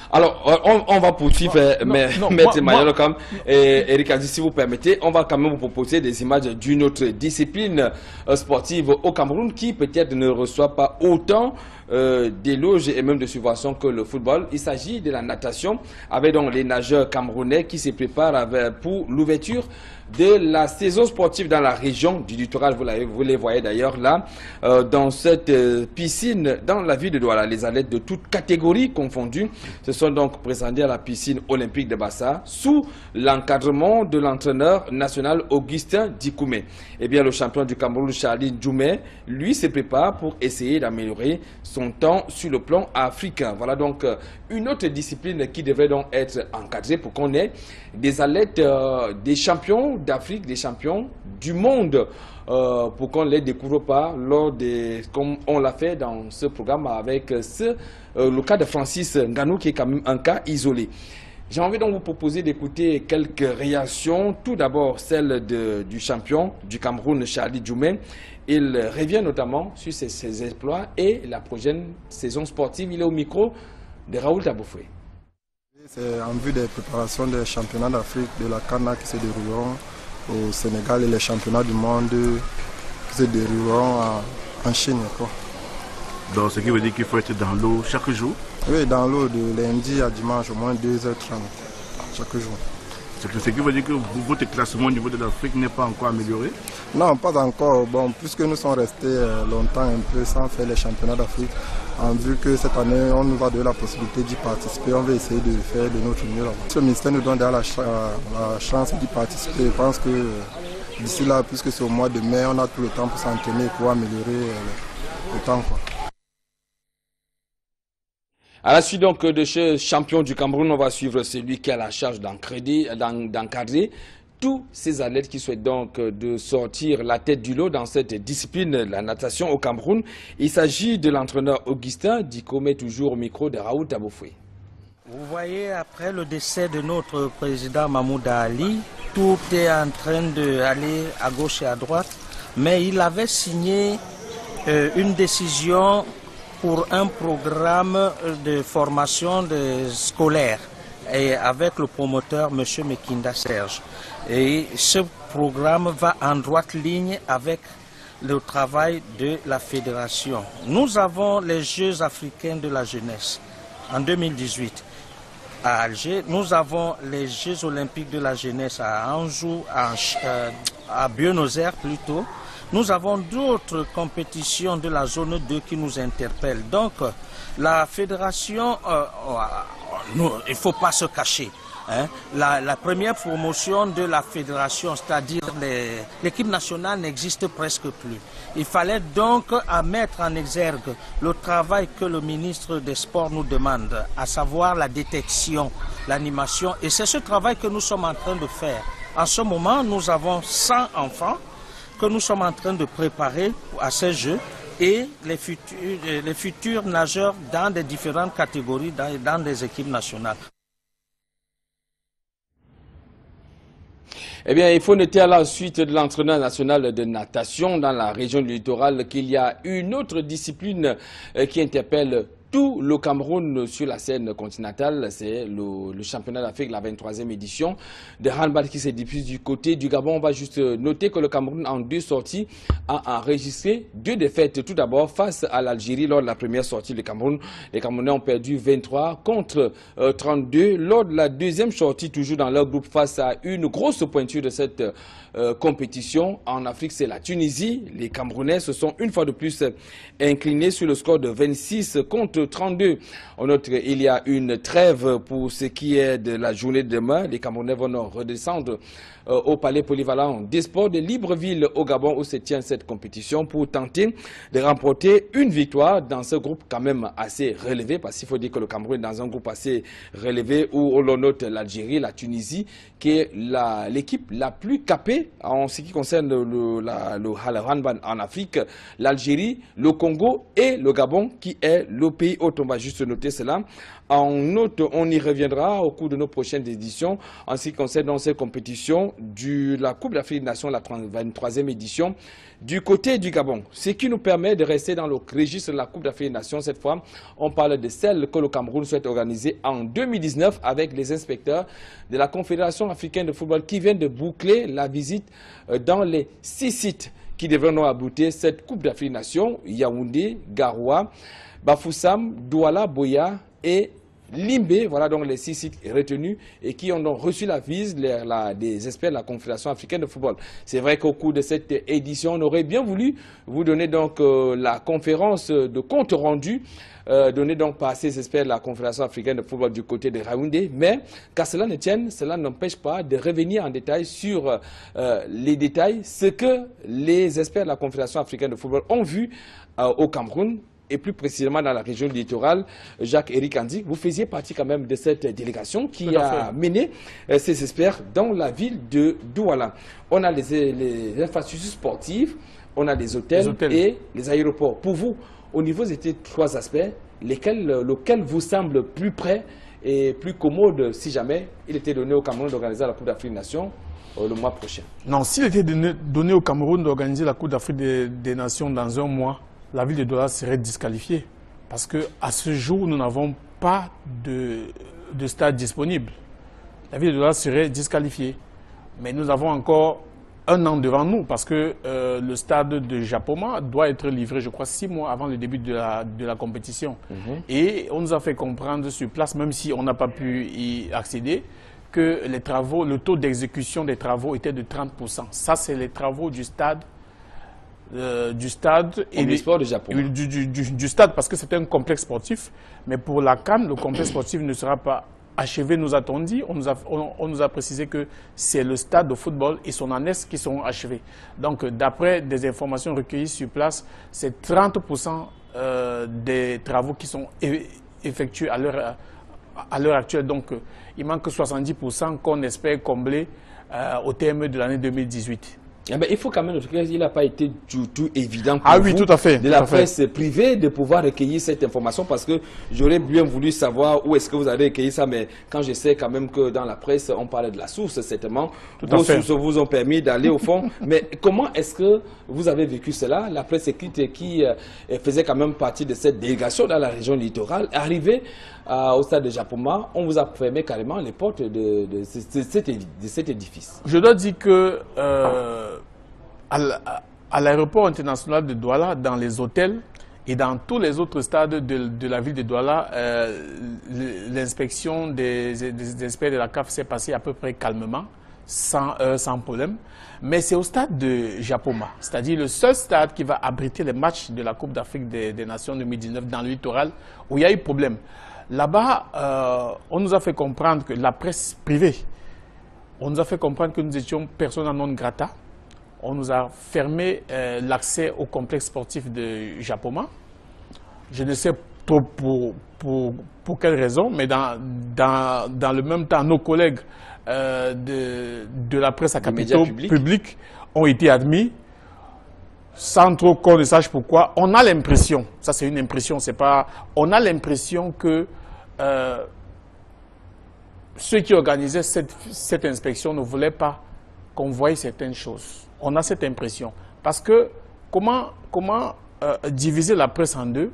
Alors, on va poursuivre, Maître Emmanuel Wakam et Eric Adi, si vous permettez, on va quand même vous proposer des images d'une autre discipline sportive au Cameroun qui peut-être ne reçoit pas autant d'éloges et même de subventions que le football. Il s'agit de la natation avec donc les nageurs camerounais qui se préparent pour l'ouverture de la saison sportive dans la région du littoral. Vous les voyez d'ailleurs là, dans cette piscine dans la ville de Douala. Les athlètes de toutes catégories confondues se sont donc présentés à la piscine olympique de Bassa sous l'encadrement de l'entraîneur national Augustin Dikoumé. Eh bien, le champion du Cameroun, Charlie Djoumé, lui se prépare pour essayer d'améliorer son temps sur le plan africain. Voilà donc une autre discipline qui devrait donc être encadrée pour qu'on ait des athlètes, des champions d'Afrique, des champions du monde, pour qu'on ne les découvre pas lors des, comme on l'a fait dans ce programme avec le cas de Francis Ngannou qui est quand même un cas isolé. J'ai envie donc de vous proposer d'écouter quelques réactions. Tout d'abord celle du champion du Cameroun, Charlie Djoumé. Il revient notamment sur ses exploits et la prochaine saison sportive. Il est au micro de Raoul Taboufoé. C'est en vue des préparations des championnats d'Afrique de la CAN qui se dérouleront au Sénégal et les championnats du monde qui se dérouleront en Chine. Donc ce qui veut dire qu'il faut être dans l'eau chaque jour? Oui, dans l'eau de lundi à dimanche, au moins 2h30 chaque jour. Ce qui veut dire que votre classement au niveau de l'Afrique n'est pas encore amélioré? Non, pas encore. Bon, puisque nous sommes restés longtemps un peu sans faire les championnats d'Afrique, en vue que cette année, on nous va donner la possibilité d'y participer, on va essayer de faire de notre mieux là-bas. Le ministère nous donne la chance d'y participer. Je pense que d'ici là, puisque c'est au mois de mai, on a tout le temps pour s'entraîner pour améliorer le temps, quoi. À la suite donc de ce champion du Cameroun, on va suivre celui qui a la charge d'encadrer tous ces athlètes qui souhaitent donc de sortir la tête du lot dans cette discipline, la natation au Cameroun. Il s'agit de l'entraîneur Augustin Dikoumé, toujours au micro de Raoul Taboufoé. Vous voyez, après le décès de notre président Mahmoud Ali, tout est en train d'aller à gauche et à droite, mais il avait signé une décision pour un programme de formation scolaire et avec le promoteur M. Mekinda Serge. Et ce programme va en droite ligne avec le travail de la fédération. Nous avons les Jeux africains de la jeunesse en 2018 à Alger. Nous avons les Jeux olympiques de la jeunesse à Anjou, à Buenos Aires plutôt. Nous avons d'autres compétitions de la zone 2 qui nous interpellent. Donc, la fédération, il ne faut pas se cacher. Hein. La première promotion de la fédération, c'est-à-dire l'équipe nationale, n'existe presque plus. Il fallait donc mettre en exergue le travail que le ministre des Sports nous demande, à savoir la détection, l'animation. Et c'est ce travail que nous sommes en train de faire. En ce moment, nous avons 100 enfants que nous sommes en train de préparer à ces Jeux et les futurs nageurs dans des différentes catégories, dans des équipes nationales. Eh bien, il faut noter à la suite de l'entraîneur national de natation dans la région du littoral qu'il y a une autre discipline qui interpelle tout le Cameroun sur la scène continentale. C'est le championnat d'Afrique, la 23e édition de handball qui se diffuse du côté du Gabon. On va juste noter que le Cameroun, en 2 sorties, a enregistré 2 défaites. Tout d'abord, face à l'Algérie, lors de la première sortie du Cameroun, les Camerounais ont perdu 23 contre 32. Lors de la deuxième sortie, toujours dans leur groupe, face à une grosse pointure de cette compétition en Afrique, c'est la Tunisie. Les Camerounais se sont une fois de plus inclinés sur le score de 26 contre 32. On note qu'il y a une trêve pour ce qui est de la journée de demain. Les Camerounais vont redescendre au palais polyvalent des sports de Libreville au Gabon où se tient cette compétition pour tenter de remporter une victoire dans ce groupe quand même assez relevé, parce qu'il faut dire que le Cameroun est dans un groupe assez relevé où l'on note l'Algérie, la Tunisie qui est l'équipe la plus capée en ce qui concerne le handball en Afrique, l'Algérie, le Congo et le Gabon qui est le pays hôte. On va juste noter cela. En note, on y reviendra au cours de nos prochaines éditions en ce qui concerne dans cette compétition de la Coupe d'Afrique des Nations, la 23e édition, du côté du Gabon. Ce qui nous permet de rester dans le registre de la Coupe d'Afrique des Nations. Cette fois, on parle de celle que le Cameroun souhaite organiser en 2019 avec les inspecteurs de la Confédération africaine de football qui viennent de boucler la visite dans les 6 sites qui devront aboutir cette Coupe d'Afrique des Nations: Yaoundé, Garoua, Bafoussam, Douala, Boya et Limbé. Voilà donc les 6 sites retenus et qui ont donc reçu la visite des experts de la Confédération africaine de football. C'est vrai qu'au cours de cette édition, on aurait bien voulu vous donner donc la conférence de compte rendu donnée donc par ces experts de la Confédération africaine de football du côté de Yaoundé, mais qu'à cela ne tienne, cela n'empêche pas de revenir en détail sur les détails, ce que les experts de la Confédération africaine de football ont vu au Cameroun, et plus précisément dans la région du littoral. Jacques-Éric Andy, vous faisiez partie quand même de cette délégation qui a mené ces experts dans la ville de Douala. On a les infrastructures sportives, on a les hôtels et les aéroports. Pour vous, au niveau de ces 3 aspects, lequel vous semble plus près et plus commode si jamais il était donné au Cameroun d'organiser la Coupe d'Afrique des Nations le mois prochain? Non, s'il était donné au Cameroun d'organiser la Coupe d'Afrique des Nations dans un mois, la ville de Douala serait disqualifiée. Parce qu'à ce jour, nous n'avons pas de stade disponible. La ville de Douala serait disqualifiée. Mais nous avons encore 1 an devant nous parce que le stade de Japoma doit être livré, je crois, 6 mois avant le début de la compétition. Et on nous a fait comprendre sur place, même si on n'a pas pu y accéder, que les travaux, le taux d'exécution des travaux était de 30%. Ça, c'est les travaux du stade. Et du stade, parce que c'est un complexe sportif, mais pour la CAN, le complexe sportif ne sera pas achevé, nous a-t-on dit. On nous a précisé que c'est le stade de football et son annexe qui seront achevés. Donc, d'après des informations recueillies sur place, c'est 30% des travaux qui sont effectués à l'heure actuelle. Donc, il manque 70% qu'on espère combler au terme de l'année 2018. Eh bien, il faut quand même, il n'a pas été tout évident pour vous, tout à fait, de la presse privée de pouvoir recueillir cette information, parce que j'aurais bien voulu savoir où est-ce que vous avez recueilli ça, mais quand je sais quand même que dans la presse, on parlait de la source, certainement, vos sources vous ont permis d'aller au fond. Mais comment est-ce que vous avez vécu cela? La presse écrite qui faisait quand même partie de cette délégation dans la région littorale, arrivée au stade de Japoma, on vous a fermé carrément les portes de cet édifice. Je dois dire que à l'aéroport international de Douala, dans les hôtels et dans tous les autres stades de la ville de Douala, l'inspection des experts de la CAF s'est passée à peu près calmement, sans problème. Mais c'est au stade de Japoma, c'est-à-dire le seul stade qui va abriter les matchs de la Coupe d'Afrique des Nations 2019 dans le littoral, où il y a eu problème. Là-bas, on nous a fait comprendre que la presse privée, on nous a fait comprendre que nous étions persona non grata. On nous a fermé l'accès au complexe sportif de Japoma. Je ne sais trop pour quelle raison, mais dans le même temps, nos collègues de la presse à capitaux publics ont été admis, sans trop qu'on ne sache pourquoi. On a l'impression, ça c'est une impression, c'est pas... On a l'impression que ceux qui organisaient cette inspection ne voulaient pas qu'on voie certaines choses. On a cette impression. Parce que comment diviser la presse en deux,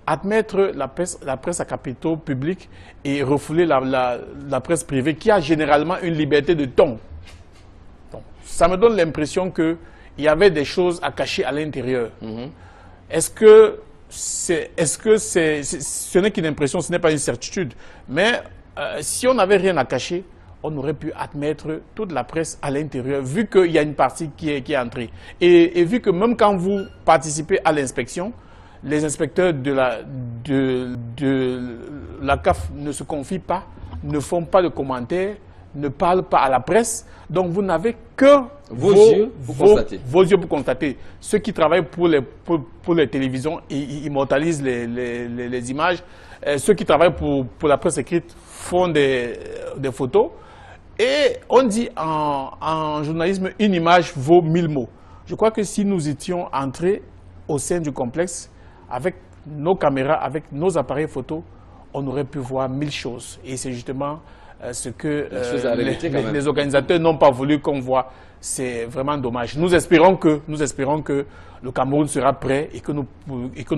admettre la presse à capitaux publics et refouler la presse privée qui a généralement une liberté de ton. Donc, ça me donne l'impression qu'il y avait des choses à cacher à l'intérieur. Est-ce que ce n'est qu'une impression, ce n'est pas une certitude. Mais si on n'avait rien à cacher, on aurait pu admettre toute la presse à l'intérieur, vu qu'il y a une partie qui est entrée. Et vu que même quand vous participez à l'inspection, les inspecteurs de la CAF ne se confient pas, ne font pas de commentaires, ne parlent pas à la presse. Donc vous n'avez que vos yeux pour constater. Ceux qui travaillent pour les télévisions, ils immortalisent les images. Ceux qui travaillent pour la presse écrite font des photos. Et on dit en journalisme, une image vaut 1000 mots. Je crois que si nous étions entrés au sein du complexe, avec nos caméras, avec nos appareils photo, on aurait pu voir 1000 choses. Et c'est justement ce que les organisateurs n'ont pas voulu qu'on voit. C'est vraiment dommage. Nous espérons que le Cameroun sera prêt et que nous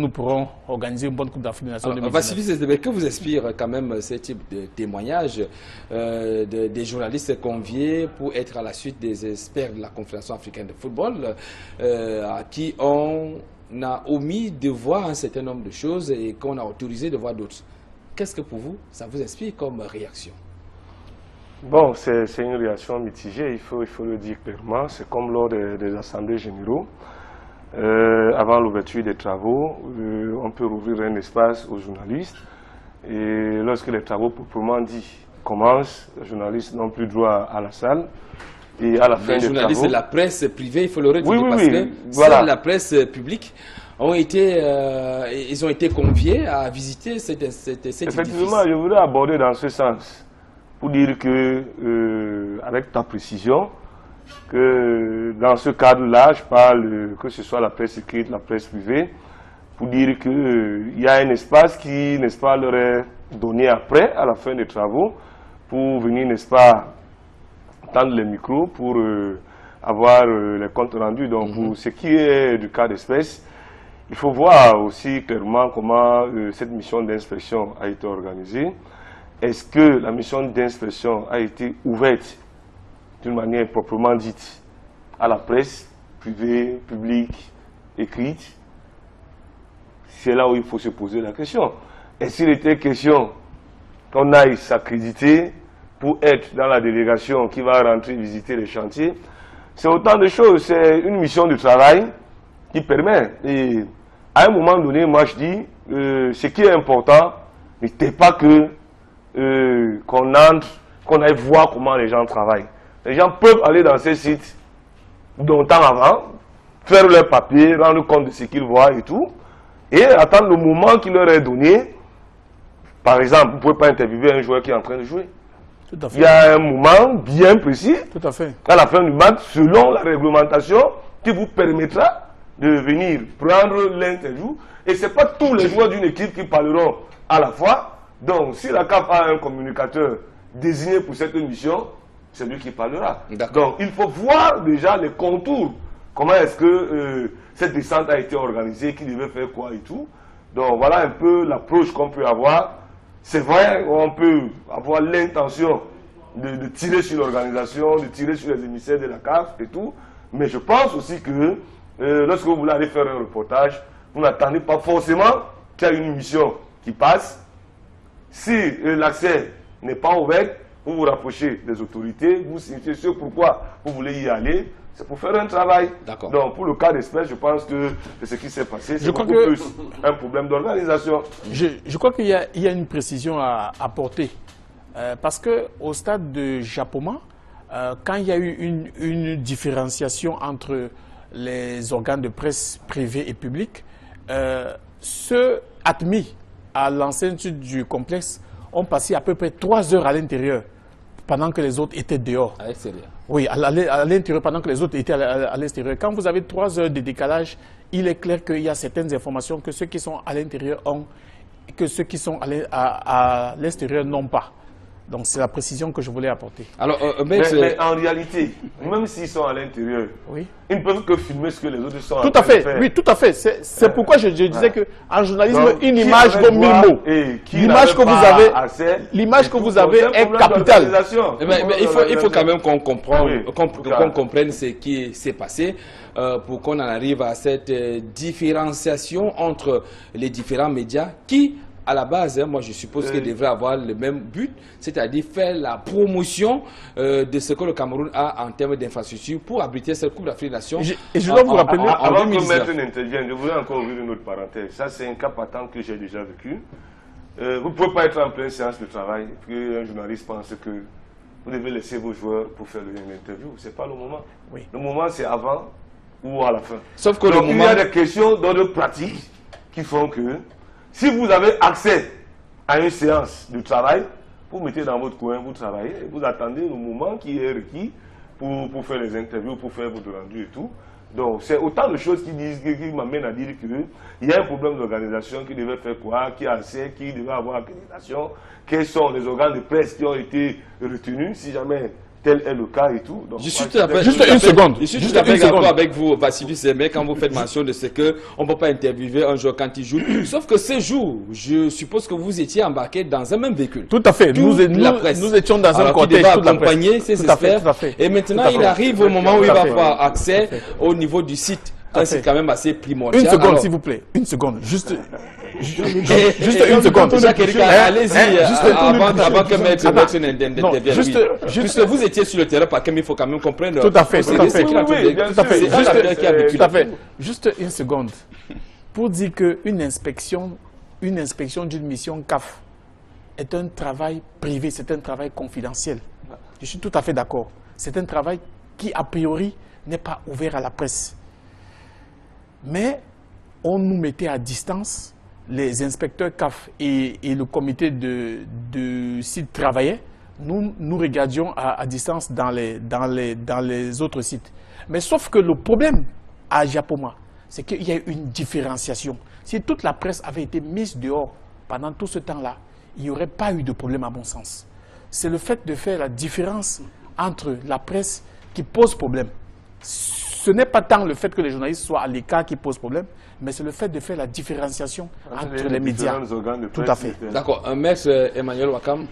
pourrons organiser une bonne Coupe d'Afrique des Nations 2019. Vassili Zezebe, que vous inspire quand même ce type de témoignages des journalistes conviés pour être à la suite des experts de la Confédération africaine de football à qui on a omis de voir un certain nombre de choses et qu'on a autorisé de voir d'autres. Qu'est-ce que pour vous, ça vous inspire comme réaction? Bon, c'est une réaction mitigée, il faut le dire clairement. C'est comme lors des assemblées généraux. Avant l'ouverture des travaux, on peut rouvrir un espace aux journalistes. Et lorsque les travaux proprement dit commencent, les journalistes n'ont plus droit à la salle. Et à la fin des travaux... Les journalistes de la presse privée, il faut le redire, parce que voilà. La presse publique ils ont été conviés à visiter cet Effectivement, je voudrais aborder dans ce sens, pour dire que, avec ta précision, que dans ce cadre-là, je parle que ce soit la presse écrite, la presse privée, pour dire qu'il y a un espace qui, n'est-ce pas, leur est donné après, à la fin des travaux, pour venir, n'est-ce pas, tendre les micros, pour avoir les comptes rendus. Donc, pour ce qui est du cas d'espèce, il faut voir aussi clairement comment cette mission d'inspection a été organisée. Est-ce que la mission d'inspection a été ouverte d'une manière proprement dite à la presse privée, publique, écrite? C'est là où il faut se poser la question. Est-ce qu'il était question qu'on aille s'accréditer pour être dans la délégation qui va rentrer visiter les chantiers? C'est autant de choses. C'est une mission de travail qui permet. Et à un moment donné, moi je dis, ce qui est important, n'était pas que qu'on entre, qu'on aille voir comment les gens travaillent. Les gens peuvent aller dans ces sites longtemps avant, faire leurs papiers, rendre compte de ce qu'ils voient et tout, et attendre le moment qui leur est donné. Par exemple, vous ne pouvez pas interviewer un joueur qui est en train de jouer. Tout à fait. Il y a un moment bien précis, tout à fait, à la fin du match, selon la réglementation, qui vous permettra de venir prendre l'interview. Et ce n'est pas tous les joueurs d'une équipe qui parleront à la fois. Donc, si la CAF a un communicateur désigné pour cette mission, c'est lui qui parlera. Donc, il faut voir déjà les contours. Comment est-ce que cette descente a été organisée, qui devait faire quoi et tout. Donc, voilà un peu l'approche qu'on peut avoir. C'est vrai, on peut avoir l'intention de tirer sur l'organisation, de tirer sur les émissaires de la CAF et tout. Mais je pense aussi que lorsque vous voulez aller faire un reportage, vous n'attendez pas forcément qu'il y ait une mission qui passe. Si l'accès n'est pas ouvert, vous vous rapprochez des autorités, vous signifiez ce pourquoi vous voulez y aller. c'est pour faire un travail. Donc, pour le cas d'espèce, je pense que ce qui s'est passé, c'est beaucoup plus un problème d'organisation. Je crois qu'il y a une précision à apporter. Parce qu'au stade de Japoma, quand il y a eu une différenciation entre les organes de presse privés et publics, ceux admis à l'enceinte du complexe ont passé à peu près 3 heures à l'intérieur, pendant que les autres étaient dehors. À l'extérieur. Oui, à l'intérieur, pendant que les autres étaient à l'extérieur. Quand vous avez 3 heures de décalage, il est clair qu'il y a certaines informations que ceux qui sont à l'intérieur ont, et que ceux qui sont à l'extérieur n'ont pas. Donc c'est la précision que je voulais apporter. Alors, mais en réalité, même s'ils sont à l'intérieur, ils ne peuvent que filmer ce que les autres sont en train de faire. Oui, tout à fait. C'est pourquoi je disais qu'en journalisme, donc, une image vaut 1000 mots. L'image que vous avez est capitale. Mais il faut quand même qu'on comprenne ce qui s'est passé pour qu'on en arrive à cette différenciation entre les différents médias qui, à la base, moi je suppose qu'ils devraient avoir le même but, c'est-à-dire faire la promotion de ce que le Cameroun a en termes d'infrastructure pour abriter cette Coupe d'Afrique des Nations. Et je dois vous rappeler, avant que Maître n'intervienne, je voudrais encore ouvrir une autre parenthèse. Ça, c'est un cas patent que j'ai déjà vécu. Vous ne pouvez pas être en pleine séance de travail et puis un journaliste pense que vous devez laisser vos joueurs pour faire une interview. Ce n'est pas le moment. Le moment, c'est avant ou à la fin. Sauf que donc, il y a des questions d'ordre pratique qui font que si vous avez accès à une séance de travail, vous mettez dans votre coin, vous travaillez, et vous attendez le moment qui est requis pour faire les interviews, pour faire votre rendu et tout. Donc, c'est autant de choses qui m'amènent à dire qu'il y a un problème d'organisation, qui devait faire quoi, qui a accès, qui devait avoir accréditation, quels sont les organes de presse qui ont été retenus, si jamais tel est le cas et tout. Donc, juste une seconde. Je suis tout à fait d'accord avec vous, Vassili Sémé, quand vous faites mention de ce qu'on ne peut pas interviewer un joueur quand il joue. Sauf que ce jour, je suppose que vous étiez embarqué dans un même véhicule. Tout à fait. Nous étions dans un cortège. Il devait accompagner ses experts. Et maintenant, il arrive au moment où il va avoir accès au niveau du site. C'est quand même assez primordial. Une seconde, s'il vous plaît. Une seconde. Juste une seconde. Allez-y, avant que Maître n'intervienne. Puisque vous étiez sur le terrain, il faut quand même comprendre. Tout à fait. Juste une seconde. Pour dire qu'une inspection d'une mission CAF est un travail privé, c'est un travail confidentiel. Je suis tout à fait d'accord. C'est un travail qui, a priori, n'est pas ouvert à la presse. Mais on nous mettait à distance, les inspecteurs CAF et le comité de site travaillaient, nous regardions à distance dans les autres sites. Mais sauf que le problème à Japoma, c'est qu'il y a une différenciation. Si toute la presse avait été mise dehors pendant tout ce temps-là, il n'y aurait pas eu de problème à mon sens. C'est le fait de faire la différence entre la presse qui pose problème. Ce n'est pas tant le fait que les journalistes soient à l'écart qui pose problème, mais c'est le fait de faire la différenciation entre les médias. Tout à fait. D'accord. Maître Emmanuel Wakam,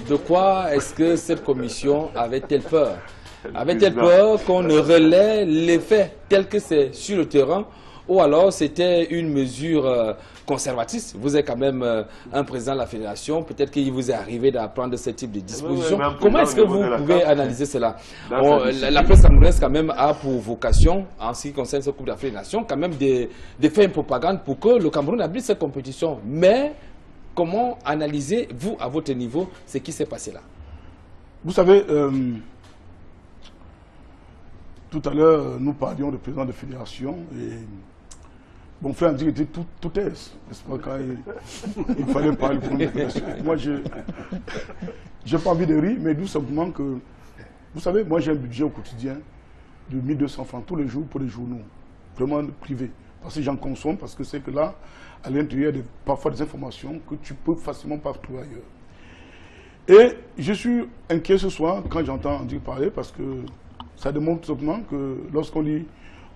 de quoi est-ce que cette commission avait-elle peur? Avait-elle peur qu'on ne relaie les faits tels que c'est sur le terrain, ou alors c'était une mesure conservatrice? Vous êtes quand même un président de la fédération, peut-être qu'il vous est arrivé d'apprendre ce type de disposition. Comment est-ce que vous pouvez analyser cela? La presse camerounaise quand même a pour vocation, en ce qui concerne cette Coupe d'Afrique des Nations, quand même de faire une propagande pour que le Cameroun abrite cette compétition. Mais comment analysez-vous à votre niveau ce qui s'est passé là? Vous savez, tout à l'heure, nous parlions de président de fédération et mon frère me dit qu'il était tout aise, n'est-ce pas, quand il fallait parler pour une fédération. Moi, je n'ai pas envie de rire, mais tout simplement que, vous savez, moi j'ai un budget au quotidien de 1200 francs tous les jours pour les journaux, vraiment privés. Parce que j'en consomme, parce que c'est que là, à l'intérieur, il y a parfois des informations que tu peux facilement pas trouver ailleurs. Et je suis inquiet ce soir quand j'entends André parler, parce que ça démontre tout simplement que lorsqu'on dit,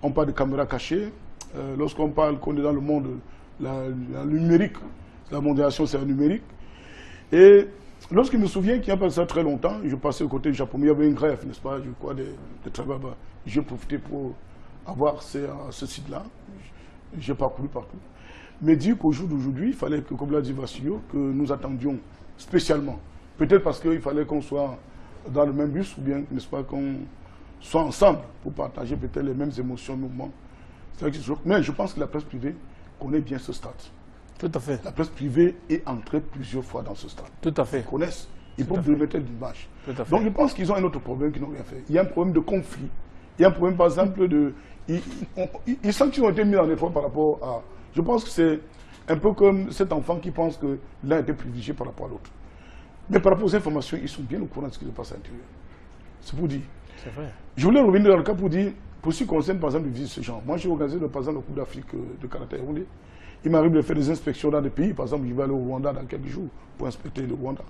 on parle de caméras cachées, lorsqu'on parle qu'on est dans le monde, le numérique, la mondialisation c'est le numérique. Et lorsqu'il me souvient qu'il n'y a pas ça très longtemps, je passais au côté du Japon, il y avait une grève, n'est-ce pas, je crois, de travail. J'ai profité pour avoir ce site-là. J'ai parcouru partout. Mais dire qu'au jour d'aujourd'hui, il fallait que, comme l'a dit Vassilio, que nous attendions spécialement. Peut-être parce qu'il fallait qu'on soit dans le même bus, ou bien, n'est-ce pas, qu'on soient ensemble pour partager peut-être les mêmes émotions, mouvements. Mais je pense que la presse privée connaît bien ce stade. Tout à fait. La presse privée est entrée plusieurs fois dans ce stade. Tout à fait. Ils connaissent. Ils peuvent remettre l'image. Donc je pense qu'ils ont un autre problème qu'ils n'ont rien fait. Il y a un problème de conflit. Il y a un problème, par exemple, de... Ils sentent qu'ils ont été mis en effort par rapport à... Je pense que c'est un peu comme cet enfant qui pense que l'un était privilégié par rapport à l'autre. Mais par rapport aux informations, ils sont bien au courant de ce qui se passe à l'intérieur. C'est pour dire. C'est vrai. Je voulais revenir dans le cas pour dire, pour ce qui concerne par exemple le visite ce genre. Moi j'ai organisé par exemple le Coupe d'Afrique de karaté Yaoundé. Il m'arrive de faire des inspections dans des pays. Par exemple, je vais aller au Rwanda dans quelques jours pour inspecter le Rwanda.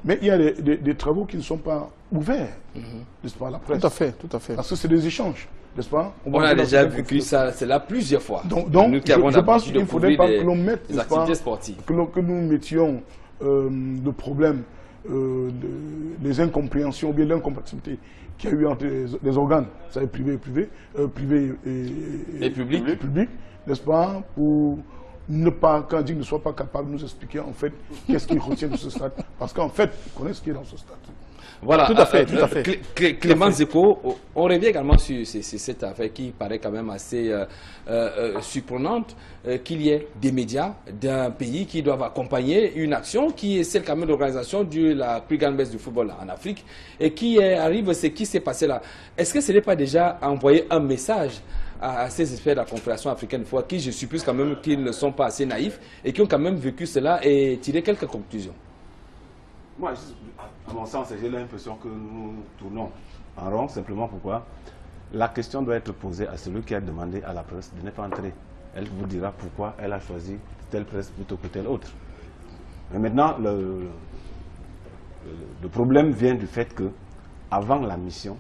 Mais il y a des travaux qui ne sont pas ouverts, n'est-ce pas, à la presse. Tout à fait, tout à fait. Parce que c'est des échanges, n'est-ce pas? On a déjà vécu ça, c'est là plusieurs fois. Donc je pense qu'il ne faudrait pas que l'on mette des activités sportives. Que nous mettions le problème des incompréhensions ou bien l'incompatibilité qu'il y a eu entre les organes, ça est privé et public, n'est-ce pas, pour ne pas, quand dit ne soit pas capable de nous expliquer en fait qu'est-ce qu'ils retiennent de ce stade. Parce qu'en fait, ils connaissent ce qui est dans ce stade. Voilà, tout à fait. Clément Zeko, on revient également sur cette affaire qui paraît quand même assez surprenante, qu'il y ait des médias d'un pays qui doivent accompagner une action qui est celle quand même de l'organisation de la plus grande messe du football en Afrique et qui arrive, c'est qui s'est passé là. Est-ce que ce n'est pas déjà envoyer un message à ces experts de la Confédération africaine, qui je suppose quand même qu'ils ne sont pas assez naïfs et qui ont quand même vécu cela et tiré quelques conclusions? Moi, à mon sens, j'ai l'impression que nous tournons en rond, simplement pourquoi la question doit être posée à celui qui a demandé à la presse de ne pas entrer. Elle vous dira pourquoi elle a choisi telle presse plutôt que telle autre. Mais maintenant, le problème vient du fait que, avant la mission,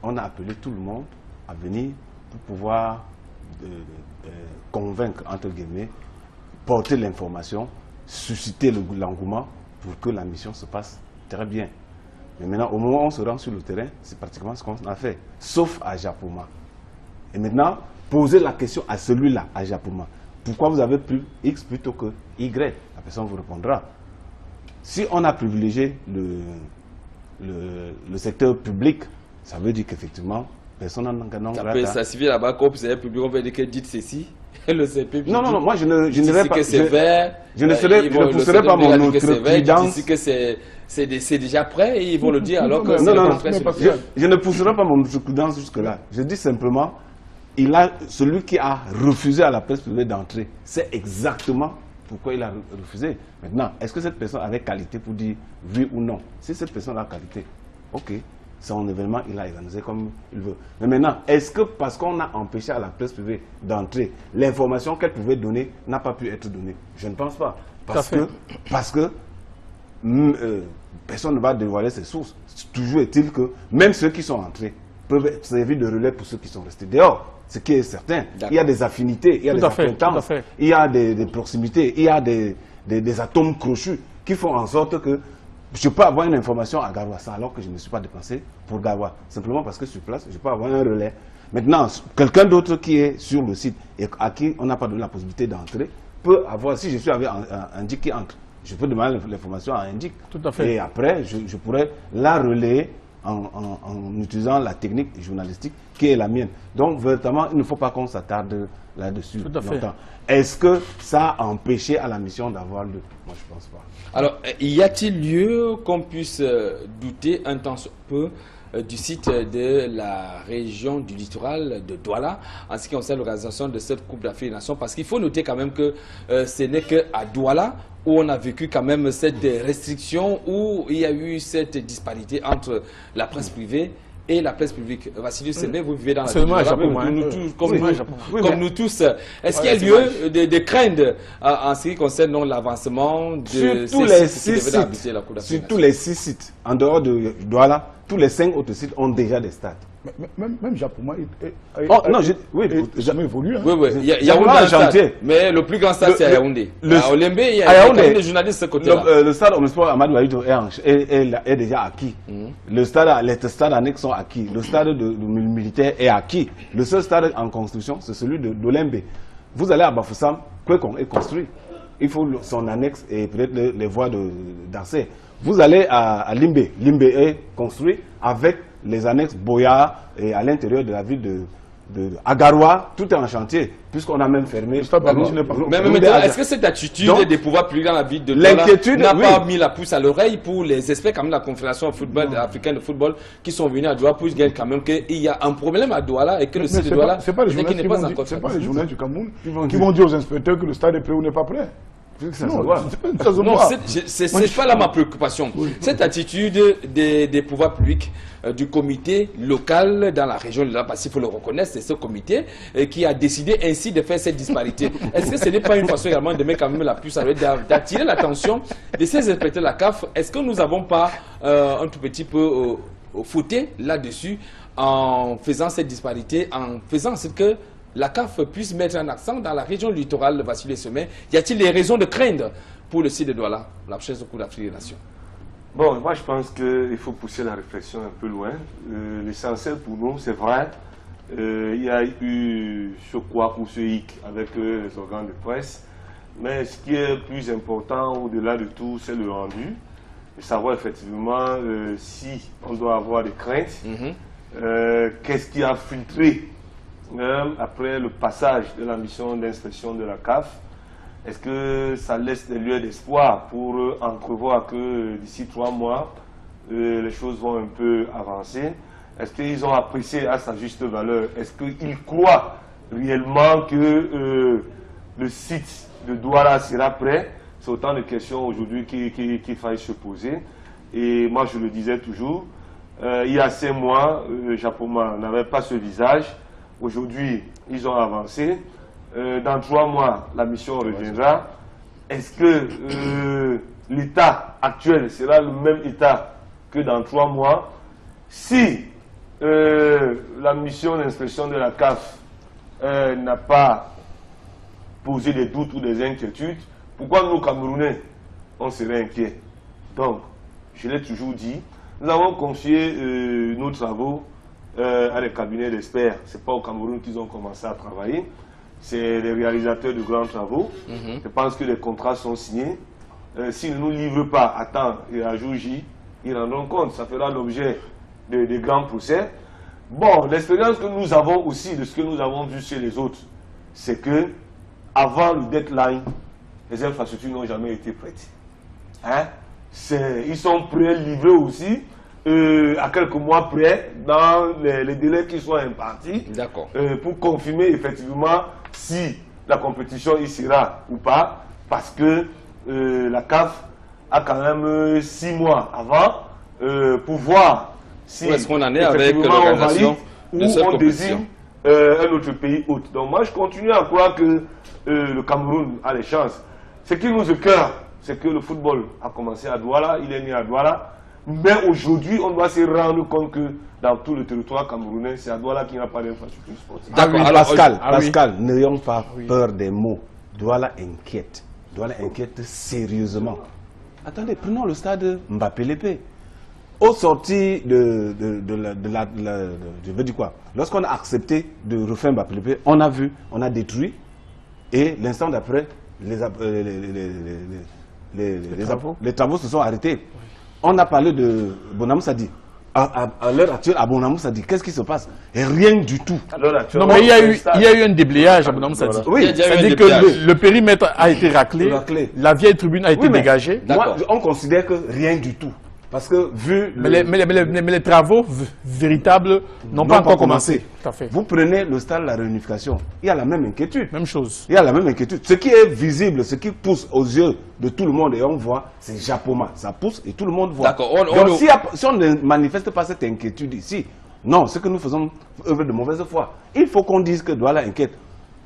on a appelé tout le monde à venir pour pouvoir convaincre, entre guillemets, porter l'information, susciter l'engouement pour que la mission se passe très bien. Mais maintenant, au moment où on se rend sur le terrain, c'est pratiquement ce qu'on a fait, sauf à Japoma. Et maintenant, posez la question à celui-là, à Japoma. Pourquoi vous avez pris X plutôt que Y? La personne vous répondra. Si on a privilégié le secteur public, ça veut dire qu'effectivement, personne n'en a. Ça suffit là-bas, comme c'est public, on veut dire que dites ceci. Le CP, non, moi je ne vais pas. Que c'est vert, je ne pousserai pas mon outrecuidance. D'ici que c'est déjà prêt et ils vont le dire alors que je ne pousserai pas mon outrecuidance jusque-là. Je dis simplement, celui qui a refusé à la presse privée d'entrer, c'est exactement pourquoi il a refusé. Maintenant, est-ce que cette personne avait qualité pour dire oui ou non? Si cette personne a qualité, ok. Son événement, il a organisé comme il veut. Mais maintenant, est-ce que parce qu'on a empêché à la presse privée d'entrer, l'information qu'elle pouvait donner n'a pas pu être donnée? Je ne pense pas. Parce que personne ne va dévoiler ses sources. Toujours est-il que même ceux qui sont entrés peuvent servir de relais pour ceux qui sont restés dehors. Ce qui est certain. Il y a des affinités, il y a des acquaintances, il y a des proximités, il y a des atomes crochus qui font en sorte que je peux avoir une information à Garoua alors que je ne me suis pas déplacé pour Garoua. Simplement parce que sur place, je peux avoir un relais. Maintenant, quelqu'un d'autre qui est sur le site et à qui on n'a pas donné la possibilité d'entrer peut avoir, si je suis avec un DIC qui entre, je peux demander l'information à un DIC. Tout à fait. Et après, je pourrais la relayer en utilisant la technique journalistique qui est la mienne. Donc, véritablement, il ne faut pas qu'on s'attarde là-dessus longtemps. Est-ce que ça a empêché à la mission d'avoir lieu? Moi, je ne pense pas. Alors, y a-t-il lieu qu'on puisse douter un temps peu du site de la région du littoral de Douala en ce qui concerne l'organisation de cette Coupe d'Afrique des Nations? Parce qu'il faut noter quand même que ce n'est qu'à Douala où on a vécu quand même cette restriction, où il y a eu cette disparité entre la presse privée et la presse publique. Vassiliou Semé, vous vivez dans la ville, comme nous tous. Est-ce qu'il y a lieu de craindre en ce qui concerne l'avancement de ces sites qui devaient habiter la Coupe d'Afrique? Sur tous les 6 sites, en dehors de Douala, tous les 5 autres sites ont déjà des stades. Même Japoma jamais évolué. Hein. Oui, il y a un stade, mais le plus grand stade c'est à Yaoundé. À Olembe, il y a des journalistes de ce côté-là. Le stade Omnisport Amadou Aïdjo est déjà acquis. Les stades annexes sont acquis. Le stade militaire est acquis. Le seul stade en construction, c'est celui d'Olembe. Vous allez à Bafoussam, Kwekong est construit. Il faut son annexe et peut-être les voies d'accès. Vous allez à Limbe. Limbe est construit avec les annexes Boya et à l'intérieur de la ville de Agaroua, tout est en chantier, puisqu'on a même fermé. Mais maintenant, est-ce que cette attitude des pouvoirs publics dans la ville de Douala n'a pas mis la pousse à l'oreille pour les experts comme la Confédération africaine de football qui sont venus à Douala pour dire quand même qu'il y a un problème à Douala et que le site de Douala n'est pas les journalistes du Cameroun qui vont dire aux inspecteurs que le stade est prêt ou n'est pas prêt. Non, c'est pas là ma préoccupation. Oui. Cette attitude des pouvoirs publics, du comité local dans la région de la parce qu'il faut le reconnaître, c'est ce comité qui a décidé ainsi de faire cette disparité. Est-ce que ce n'est pas une façon également de mettre quand même la puce à l'oreille, d'attirer l'attention de ces inspecteurs de la CAF? Est-ce que nous n'avons pas un tout petit peu fauté là-dessus en faisant cette disparité, en faisant ce que la CAF puisse mettre un accent dans la région littorale de Vassili-les-Semins? Y a-t-il des raisons de craindre pour le site de Douala, la prochaine Coupe d'Afrique des Nations? Bon, moi je pense qu'il faut pousser la réflexion un peu loin. L'essentiel pour nous, c'est vrai, il y a eu ce quoi ou ce hic avec les organes de presse, mais ce qui est plus important au-delà de tout, c'est le rendu, de savoir effectivement si on doit avoir des craintes, qu'est-ce qui a filtré après le passage de la mission d'inspection de la CAF. Est-ce que ça laisse des lieux d'espoir pour entrevoir que d'ici 3 mois, les choses vont un peu avancer? Est-ce qu'ils ont apprécié à sa juste valeur? Est-ce qu'ils croient réellement que le site de Douala sera prêt? C'est autant de questions aujourd'hui qu'il faille se poser. Et moi, je le disais toujours, il y a 5 mois, Japoma n'avait pas ce visage. Aujourd'hui, ils ont avancé. Dans 3 mois, la mission reviendra. Est-ce que l'état actuel sera le même état que dans 3 mois? Si la mission d'inspection de la CAF n'a pas posé des doutes ou des inquiétudes, pourquoi nous, Camerounais, on serait inquiets? Donc, je l'ai toujours dit, nous avons confié nos travaux à des cabinets d'experts. Ce n'est pas au Cameroun qu'ils ont commencé à travailler. C'est les réalisateurs de grands travaux. Je pense que les contrats sont signés. S'ils ne nous livrent pas à temps et à jour J, ils rendront compte. Ça fera l'objet de grands procès. Bon, l'expérience que nous avons aussi de ce que nous avons vu chez les autres, c'est que avant le deadline, les infrastructures n'ont jamais été prêtes. Hein? Ils sont prêts, livrés aussi, à quelques mois près, dans les délais qui sont impartis, pour confirmer effectivement si la compétition y sera ou pas, parce que la CAF a quand même 6 mois avant pour voir si où est-ce qu'on en est avec l'organisation ou on désigne un autre pays hôte. Donc moi je continue à croire que le Cameroun a les chances. Ce qui nous écoeure, c'est que le football a commencé à Douala, il est né à Douala. Mais aujourd'hui, on doit se rendre compte que dans tout le territoire camerounais, c'est à Douala qu'il n'y a pas d'infrastructure sportive. Pascal, n'ayons pas peur des mots. Douala inquiète. Douala inquiète sérieusement. Attendez, prenons le stade Mbappé-Lépé. Au sorti je veux dire quoi? Lorsqu'on a accepté de refaire Mbappé-Lépé, on a vu, on a détruit, et l'instant d'après, les travaux se sont arrêtés. On a parlé de Bonamou Sadi. À l'heure actuelle, à Bonamou Sadi, qu'est-ce qui se passe? Rien du tout. Non, mais il y a eu un déblayage à Bonamou Sadi. Oui, c'est-à-dire que le périmètre a été raclé, la vieille tribune a été dégagée. Moi, on considère que rien du tout. Parce que vu... Mais les travaux véritables n'ont pas encore commencé. Tout à fait. Vous prenez le stade de la réunification, il y a la même inquiétude. Même chose. Il y a la même inquiétude. Ce qui est visible, ce qui pousse aux yeux de tout le monde et on voit, c'est Japoma. Ça pousse et tout le monde voit. D'accord. Donc si on ne manifeste pas cette inquiétude ici, non, c'est que nous faisons œuvre de mauvaise foi. Il faut qu'on dise que Douala inquiète.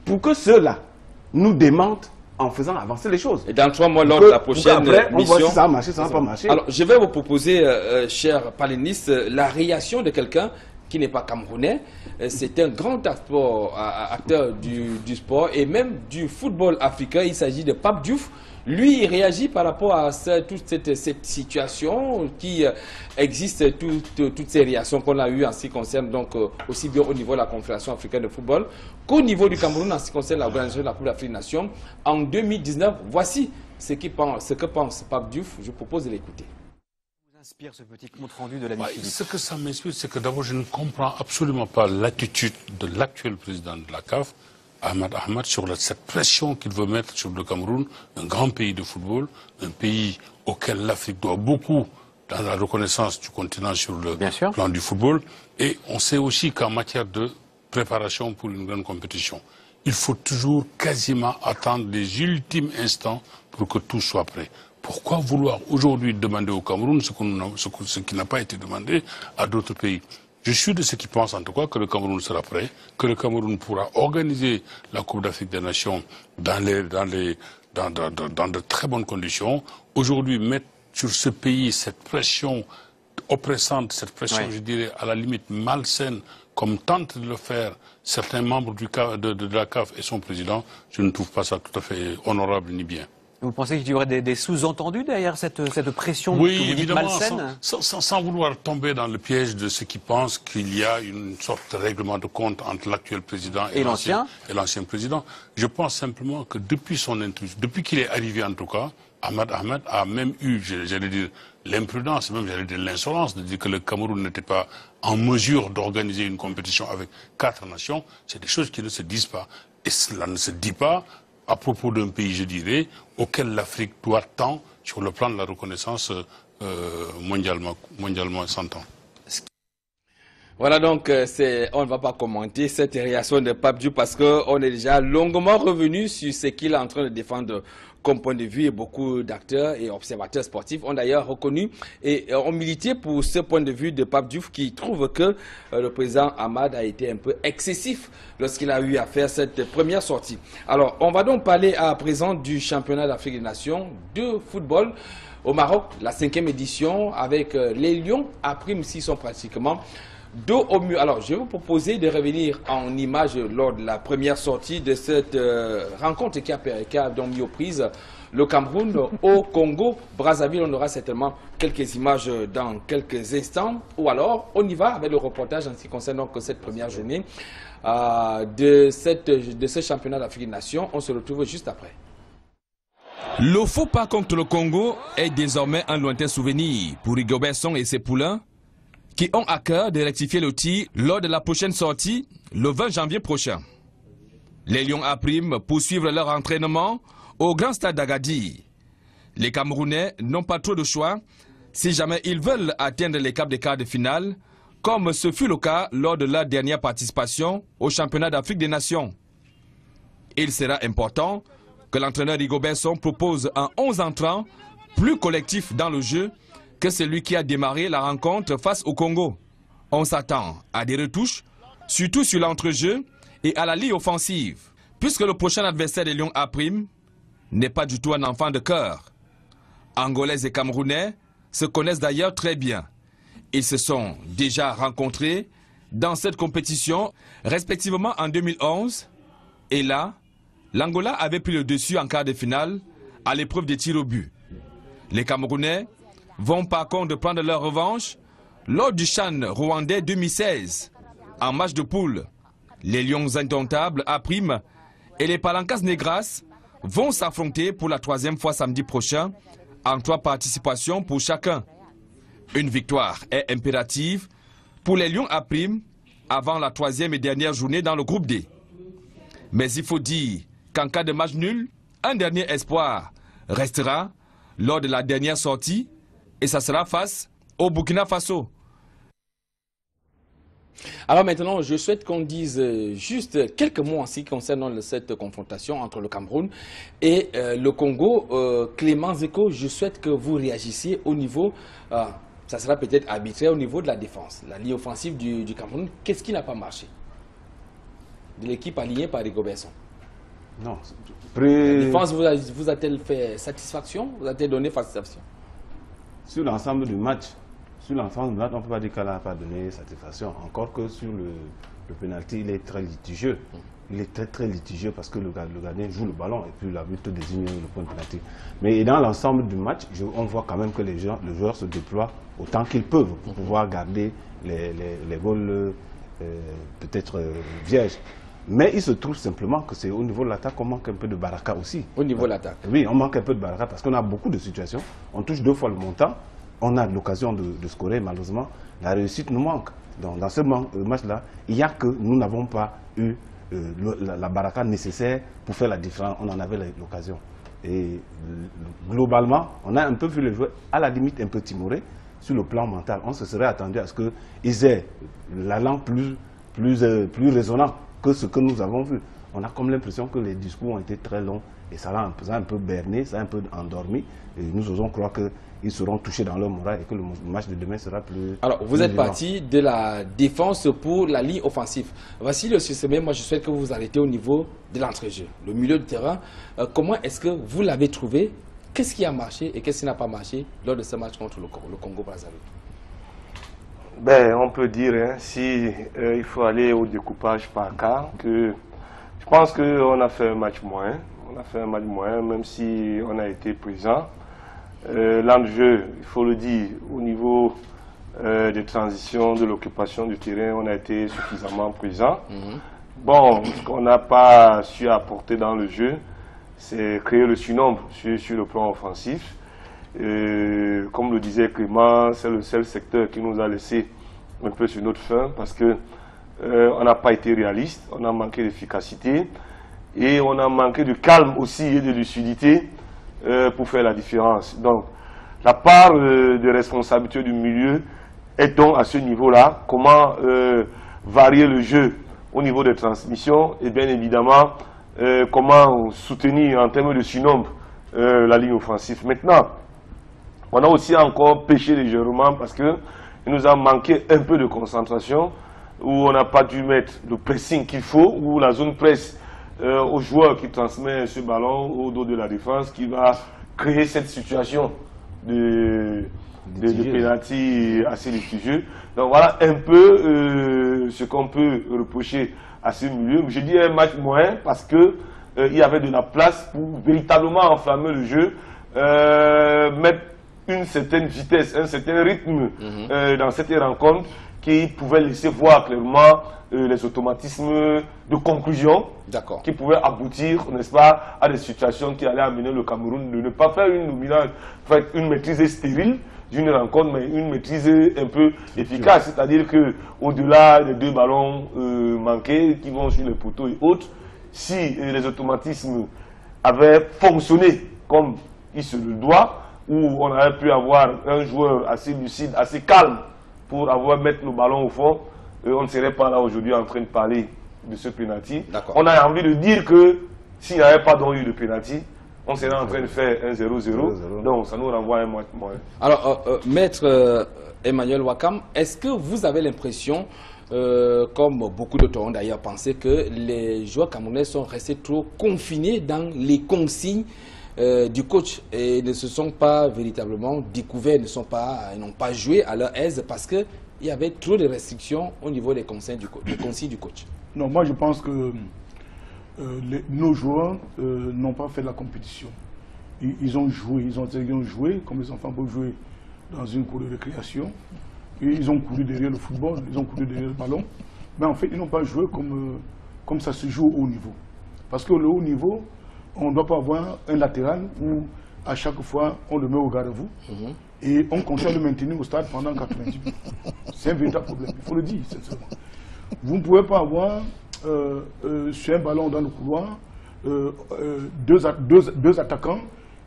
Pour que ceux-là nous démentent en faisant avancer les choses. Et dans 3 mois, lors de la prochaine mission... On voit si ça a marché, ça n'a pas marché. Alors, je vais vous proposer, cher paléniste, la réaction de quelqu'un qui n'est pas camerounais. C'est un grand acteur du sport et même du football africain. Il s'agit de Pape Diouf. Lui, il réagit par rapport à toute cette situation qui existe, toutes ces réactions qu'on a eues en ce qui concerne donc aussi bien au niveau de la Confédération africaine de football qu'au niveau du Cameroun en ce qui concerne l'organisation de la Coupe d'Afrique des Nations en 2019. Voici ce que pense Pape Diouf. Je propose de l'écouter. inspire ce petit compte rendu de la mission? Ce que ça m'inspire, c'est que d'abord, je ne comprends absolument pas l'attitude de l'actuel président de la CAF, Ahmad Ahmad, sur cette pression qu'il veut mettre sur le Cameroun, un grand pays de football, un pays auquel l'Afrique doit beaucoup dans la reconnaissance du continent sur le plan du football. Et on sait aussi qu'en matière de préparation pour une grande compétition, il faut toujours quasiment attendre les ultimes instants pour que tout soit prêt. Pourquoi vouloir aujourd'hui demander au Cameroun ce qui n'a pas été demandé à d'autres pays? Je suis de ceux qui pensent en tout cas que le Cameroun sera prêt, que le Cameroun pourra organiser la Coupe d'Afrique des Nations dans de très bonnes conditions. Aujourd'hui, mettre sur ce pays cette pression oppressante, cette pression, je dirais, à la limite malsaine, comme tentent de le faire certains membres de la CAF et son président, je ne trouve pas ça tout à fait honorable ni bien. Vous pensez qu'il y aurait des sous-entendus derrière cette pression oui, que vous dites malsaine? Sans vouloir tomber dans le piège de ceux qui pensent qu'il y a une sorte de règlement de compte entre l'actuel président et l'ancien président. Je pense simplement que depuis son intrusion, depuis qu'il est arrivé en tout cas, Ahmad Ahmad a même eu, j'allais dire, l'imprudence, même j'allais dire l'insolence de dire que le Cameroun n'était pas en mesure d'organiser une compétition avec 4 nations. C'est des choses qui ne se disent pas. Et cela ne se dit pas à propos d'un pays, je dirais, auquel l'Afrique doit tant sur le plan de la reconnaissance mondialement s'entend. Voilà donc, on ne va pas commenter cette réaction de Pape Diouf parce qu'on est déjà longuement revenu sur ce qu'il est en train de défendre comme point de vue, et beaucoup d'acteurs et observateurs sportifs ont d'ailleurs reconnu et ont milité pour ce point de vue de Pape Diouf qui trouve que le président Ahmad a été un peu excessif lorsqu'il a eu à faire cette première sortie. Alors, on va donc parler à présent du championnat d'Afrique des Nations de football au Maroc, la 5e édition avec les Lions à prime s'ils sont pratiquement dos au mur. Alors, je vais vous proposer de revenir en image lors de la première sortie de cette rencontre qui a donc mis aux prises le Cameroun au Congo. Brazzaville, on aura certainement quelques images dans quelques instants. Ou alors, on y va avec le reportage en ce qui concerne donc cette première journée de ce championnat d'Afrique des Nations. On se retrouve juste après. Le faux pas contre le Congo est désormais un lointain souvenir pour Rigobert Song et ses poulains, qui ont à cœur de rectifier le tir lors de la prochaine sortie, le 20 janvier prochain. Les Lions A' poursuivent leur entraînement au grand stade d'Agadir. Les Camerounais n'ont pas trop de choix si jamais ils veulent atteindre les caps des quarts de finale, comme ce fut le cas lors de leur dernière participation au championnat d'Afrique des Nations. Il sera important que l'entraîneur Rigobert Song propose un 11 entrant plus collectif dans le jeu que celui qui a démarré la rencontre face au Congo. On s'attend à des retouches, surtout sur l'entrejeu et à la ligne offensive, puisque le prochain adversaire des Lions A' n'est pas du tout un enfant de cœur. Angolais et Camerounais se connaissent d'ailleurs très bien. Ils se sont déjà rencontrés dans cette compétition, respectivement en 2011, et là, l'Angola avait pris le dessus en quart de finale à l'épreuve des tirs au but. Les Camerounais vont par contre prendre leur revanche lors du CHAN rwandais 2016. En match de poule, les Lions indomptables A' et les Palancas Negras vont s'affronter pour la 3e fois samedi prochain en 3 participations pour chacun. Une victoire est impérative pour les Lions A' avant la 3e et dernière journée dans le groupe D. Mais il faut dire qu'en cas de match nul, un dernier espoir restera lors de la dernière sortie et ça sera face au Burkina Faso. Alors maintenant, je souhaite qu'on dise juste quelques mots en ce qui concerne cette confrontation entre le Cameroun et le Congo. Clément Zeko, je souhaite que vous réagissiez au niveau, ça sera peut-être arbitraire, au niveau de la défense. La ligne offensive du Cameroun, qu'est-ce qui n'a pas marché de l'équipe alignée par Rigobert Song? Non. La défense vous a-t-elle fait satisfaction? Vous a-t-elle donné satisfaction? Sur l'ensemble du match, on ne peut pas dire qu'elle n'a pas donné satisfaction. Encore que sur le pénalty, il est très litigieux. Il est très litigieux parce que le gardien joue le ballon et puis l'arbitre désigne le point de pénalty. Mais dans l'ensemble du match, on voit quand même que les joueurs se déploient autant qu'ils peuvent pour pouvoir garder les goals peut-être vierges. Mais il se trouve simplement que c'est au niveau de l'attaque qu'on manque un peu de baraka aussi. Au niveau de l'attaque? Oui, on manque un peu de baraka parce qu'on a beaucoup de situations. On touche 2 fois le montant, on a l'occasion de scorer, malheureusement, la réussite nous manque. Donc, dans ce match-là, il n'y a que nous n'avons pas eu la baraka nécessaire pour faire la différence. On en avait l'occasion. Et globalement, on a un peu vu les joueurs, à la limite, un peu timorés sur le plan mental. On se serait attendu à ce qu'ils aient la langue plus raisonnable que ce que nous avons vu. On a comme l'impression que les discours ont été très longs et ça a un peu berné, ça a un peu endormi. Et nous osons croire qu'ils seront touchés dans leur moral et que le match de demain sera plus... Alors, vous êtes parti de la défense pour la ligne offensive. Voici le système. Moi, je souhaite que vous vous arrêtez au niveau de l'entrejeu, le milieu de terrain. Comment est-ce que vous l'avez trouvé? Qu'est-ce qui a marché et qu'est-ce qui n'a pas marché lors de ce match contre le Congo-Brazzaville? Ben, on peut dire, hein, si il faut aller au découpage par cas, que je pense qu'on a fait un match moins. On a fait un match moins, même si on a été présent. L'enjeu, il faut le dire, au niveau des transitions, de l'occupation du terrain, on a été suffisamment présent. Bon, ce qu'on n'a pas su apporter dans le jeu, c'est créer le surnombre sur le plan offensif. Comme le disait Clément, c'est le seul secteur qui nous a laissé un peu sur notre faim parce que on n'a pas été réaliste, on a manqué d'efficacité et on a manqué de calme aussi et de lucidité pour faire la différence. Donc, la part de responsabilité du milieu est donc à ce niveau-là. Comment varier le jeu au niveau des transmissions et bien évidemment comment soutenir en termes de surnombre la ligne offensive. Maintenant, on a aussi encore péché légèrement parce qu'il nous a manqué un peu de concentration où on n'a pas dû mettre le pressing qu'il faut, où la zone presse au joueur qui transmet ce ballon au dos de la défense qui va créer cette situation de pénalty assez litigieux. Donc voilà un peu ce qu'on peut reprocher à ce milieu. Je dis un match moins parce que il y avait de la place pour véritablement enflammer le jeu, mettre une certaine vitesse, un certain rythme dans cette rencontre qui pouvait laisser voir clairement les automatismes de conclusion qui pouvaient aboutir, n'est-ce pas, à des situations qui allaient amener le Cameroun de ne pas faire une maîtrise stérile d'une rencontre, mais une maîtrise un peu efficace. C'est-à-dire qu'au-delà des deux ballons manqués qui vont sur les poteaux et autres, si les automatismes avaient fonctionné comme il se le doit, où on aurait pu avoir un joueur assez lucide, assez calme pour mettre le ballon au fond, on ne serait pas là aujourd'hui en train de parler de ce pénalty. On a envie de dire que s'il n'y avait pas eu de pénalty, on serait en train de faire un 0-0. Donc ça nous renvoie un match moins. Alors, Maître Emmanuel Wakam, est-ce que vous avez l'impression, comme beaucoup d'autres ont d'ailleurs pensé, que les joueurs camerounais sont restés trop confinés dans les consignes du coach et ne se sont pas véritablement découverts, n'ont pas joué à leur aise parce qu'il y avait trop de restrictions au niveau des consignes du coach? Non, moi je pense que nos joueurs n'ont pas fait de la compétition. Ils ont joué, ils ont joué comme les enfants peuvent jouer dans une cour de récréation. Et ils ont couru derrière le football, ils ont couru derrière le ballon. Mais en fait, ils n'ont pas joué comme ça se joue au haut niveau. Parce que le haut niveau, on ne doit pas avoir un latéral où à chaque fois on le met au garde-à-vous et on continue de le maintenir au stade pendant 90 minutes. C'est un véritable problème, il faut le dire sincèrement. Vous ne pouvez pas avoir sur un ballon dans le couloir deux attaquants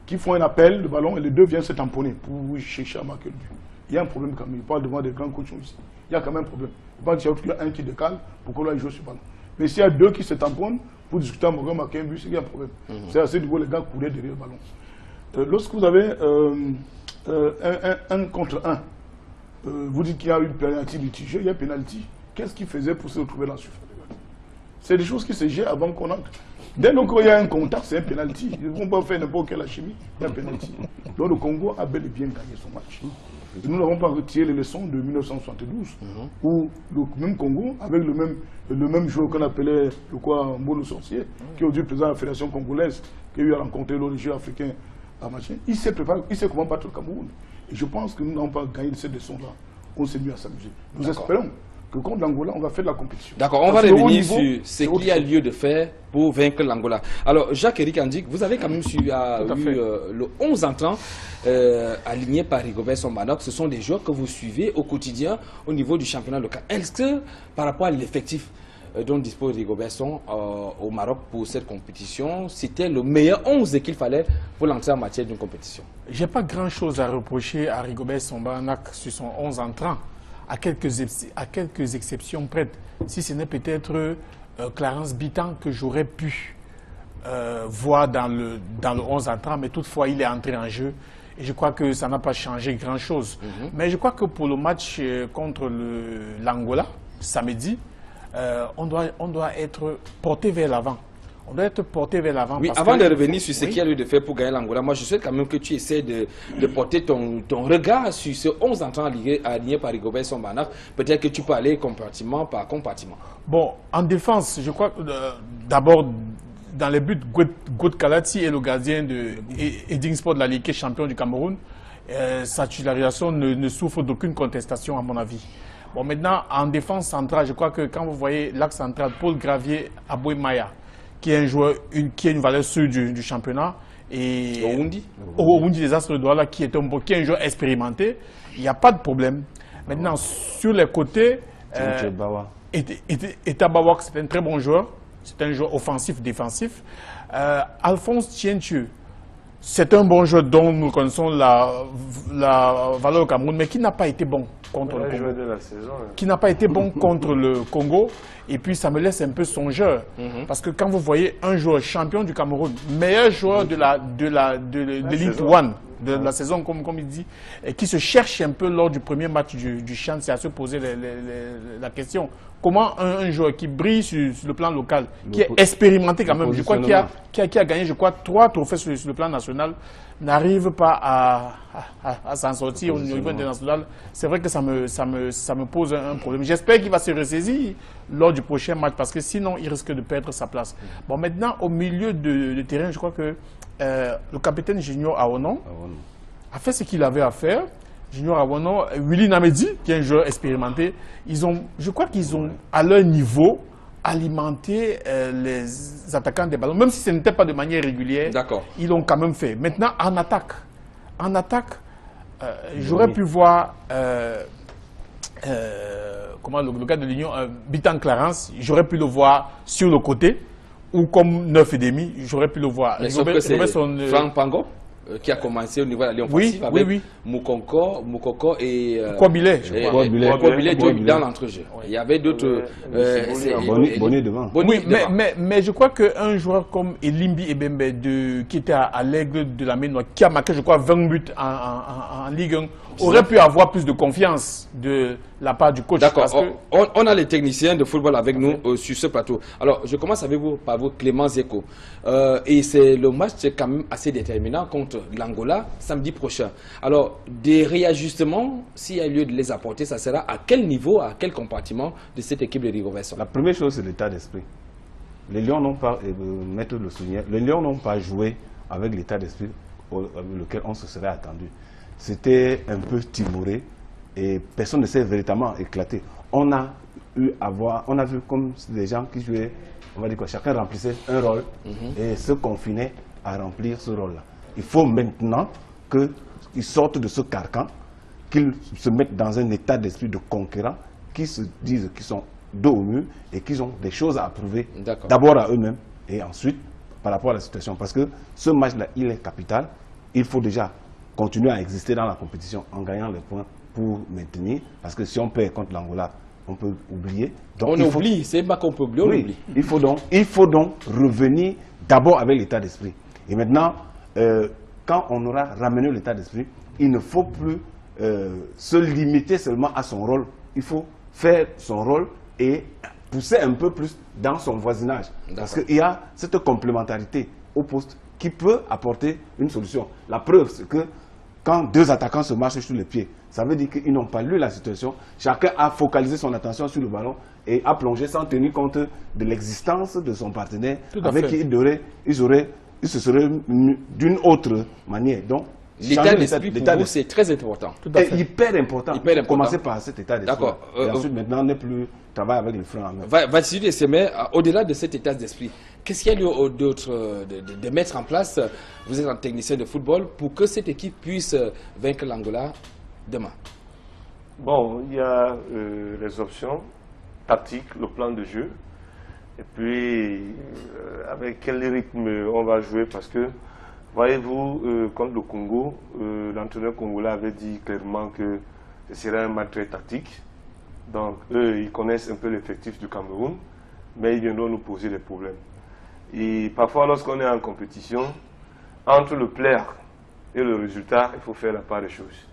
qui font un appel de ballon et les deux viennent se tamponner pour chercher à marquer le but. Il y a un problème quand même, il parle devant des grands coachs ici. Il y a quand même un problème. Il ne faut pas qu'il y a un qui décale pour qu'on aille jouer sur le ballon. Mais s'il y a deux qui se tamponnent pour discuter à Morgan marquer un but, c'est qu'il y a un problème. C'est assez de voir les gars courir derrière le ballon. Lorsque vous avez un contre un, vous dites qu'il y a eu une pénalty litigieux, il y a un pénalty. Qu'est-ce qu'il faisait pour se retrouver dans la surface? C'est des choses qui se gèrent avant qu'on entre. Dès lors qu'il y a un contact, c'est un pénalty. Ils ne vont pas faire n'importe quelle chimie, il y a un pénalty. Donc le Congo a bel et bien gagné son match. Et nous n'avons pas retiré les leçons de 1972, où le même Congo, avec le même joueur qu'on appelait Mbono Sorcier, qui est aujourd'hui président de la Fédération congolaise, qui a eu à rencontrer le jeu africain à machin, il sait comment battre le Cameroun. Et je pense que nous n'avons pas gagné cette leçon-là. On s'est mis à s'amuser. Nous espérons que contre l'Angola, on va faire de la compétition. D'accord, on va revenir sur ce qu'il y a lieu de faire pour vaincre l'Angola. Alors, Jacques-Éric Andic, vous avez quand même eu le 11 entrants alignés par Rigobert Song-Banok. Ce sont des joueurs que vous suivez au quotidien au niveau du championnat local. Est-ce que, par rapport à l'effectif dont dispose Rigobert Song au Maroc pour cette compétition, c'était le meilleur 11 qu'il fallait pour l'entrée en matière d'une compétition? Je n'ai pas grand-chose à reprocher à Rigobert Song-Banok sur son 11 entrants. À quelques exceptions près, si ce n'est peut-être Clarence Bitan que j'aurais pu voir dans le 11 entrant, mais toutefois il est entré en jeu et je crois que ça n'a pas changé grand-chose. Mais je crois que pour le match contre l'Angola, samedi, on doit être porté vers l'avant. On doit être porté vers l'avant. Oui, avant de revenir sur ce qu'il y a lieu de faire pour gagner l'Angola, moi je souhaite quand même que tu essaies de porter ton regard sur ce 11 entrants alignés par Rigobert Song-Banok. Peut-être que tu peux aller compartiment par compartiment. Bon, en défense, je crois que d'abord, dans les buts, Gout Kalati est le gardien de Edingsport de la Ligue champion du Cameroun. Sa titularisation ne souffre d'aucune contestation à mon avis. Bon, maintenant, en défense centrale, je crois que quand vous voyez l'axe central, Paul Gravier, Aboué Maya, qui est un joueur, qui a une valeur sûre du championnat. Et Oundi des Astres de Douala, qui est un joueur expérimenté, il n'y a pas de problème. Maintenant, sur les côtés, Etabawak, c'est un très bon joueur. C'est un joueur offensif-défensif. Alphonse Tientieux, c'est un bon joueur dont nous connaissons la valeur au Cameroun, mais qui n'a pas été bon contre le Congo. Qui n'a pas été bon contre le Congo. Et puis ça me laisse un peu songeur. Parce que quand vous voyez un joueur champion du Cameroun, meilleur joueur de l'Elite One, de la saison, comme il dit, et qui se cherche un peu lors du premier match du Chan, c'est à se poser la question. Comment un joueur qui brille sur le plan local, qui est expérimenté quand même, je crois qui a gagné, je crois, 3 trophées sur le plan national, n'arrive pas à s'en sortir au niveau international, c'est vrai que ça me pose un problème. J'espère qu'il va se ressaisir lors du prochain match, parce que sinon, il risque de perdre sa place. Bon, maintenant, au milieu de terrain, je crois que le capitaine Junior Awonon a fait ce qu'il avait à faire. Junior Awonon, Willy Namedi, qui est un joueur expérimenté, je crois qu'ils ont, à leur niveau, alimenté les attaquants des ballons, même si ce n'était pas de manière régulière, ils l'ont quand même fait. Maintenant, en attaque, j'aurais pu voir comment le gars de l'Union, Bitan Clarence, j'aurais pu le voir sur le côté, ou comme 9,5, j'aurais pu le voir. Mais sauf que c'est Franck Pango qui a commencé au niveau de la Ligue offensive avec Moukoko et Kouabilé dans l'entrejeu. Il y avait d'autres... Bonnet devant. Oui, mais je crois qu'un joueur comme Elimbi Ebembe, qui était à l'Aigle de la Ménois, qui a marqué, je crois, 20 buts en Ligue 1, aurait pu avoir plus de confiance de la part du coach. D'accord, on a les techniciens de football avec nous sur ce plateau. Alors, je commence avec vous, par vous, Clément Zeko. Et le match, c'est quand même assez déterminant contre l'Angola samedi prochain. Alors, des réajustements, s'il y a lieu de les apporter, ça sera à quel niveau, à quel compartiment de cette équipe de Rigobert Song? La première chose, c'est l'état d'esprit. Les Lions n'ont pas, maître le souligner, les Lions n'ont pas joué avec l'état d'esprit lequel on se serait attendu. C'était un peu timoré et personne ne s'est véritablement éclaté. On a vu comme des gens qui jouaient, on va dire quoi, chacun remplissait un rôle et se confinait à remplir ce rôle-là. Il faut maintenant qu'ils sortent de ce carcan, qu'ils se mettent dans un état d'esprit de conquérant, qu'ils se disent qu'ils sont dos au mur et qu'ils ont des choses à prouver, d'abord à eux-mêmes et ensuite par rapport à la situation. Parce que ce match-là, il est capital. Il faut déjà continuer à exister dans la compétition en gagnant les points pour maintenir. Parce que si on perd contre l'Angola, on peut oublier. Donc, on oublie, c'est pas qu'on peut oublier, on oublie. Il faut donc revenir d'abord avec l'état d'esprit. Et maintenant, quand on aura ramené l'état d'esprit, il ne faut plus se limiter seulement à son rôle. Il faut faire son rôle et pousser un peu plus dans son voisinage. Parce qu'il y a cette complémentarité au poste qui peut apporter une solution. La preuve, c'est que quand deux attaquants se marchent sur les pieds, ça veut dire qu'ils n'ont pas lu la situation. Chacun a focalisé son attention sur le ballon et a plongé sans tenir compte de l'existence de son partenaire avec qui il se serait d'une autre manière. Donc, L'état d'esprit pour vous, c'est très important. Et hyper important. Hyper important. Commencer par cet état d'esprit. D'accord. Et ensuite, maintenant, on n'est plus travailler avec le frein en main. Vassili Essémé, au-delà de cet état d'esprit, qu'est-ce qu'il y a d'autre de mettre en place, vous êtes un technicien de football, pour que cette équipe puisse vaincre l'Angola demain? Bon, il y a les options tactiques, le plan de jeu, et puis avec quel rythme on va jouer, parce que, voyez-vous, contre le Congo, l'entraîneur congolais avait dit clairement que ce serait un match très tactique. Donc, eux, ils connaissent un peu l'effectif du Cameroun, mais ils viendront nous poser des problèmes. Et parfois, lorsqu'on est en compétition, entre le plaire et le résultat, il faut faire la part des choses.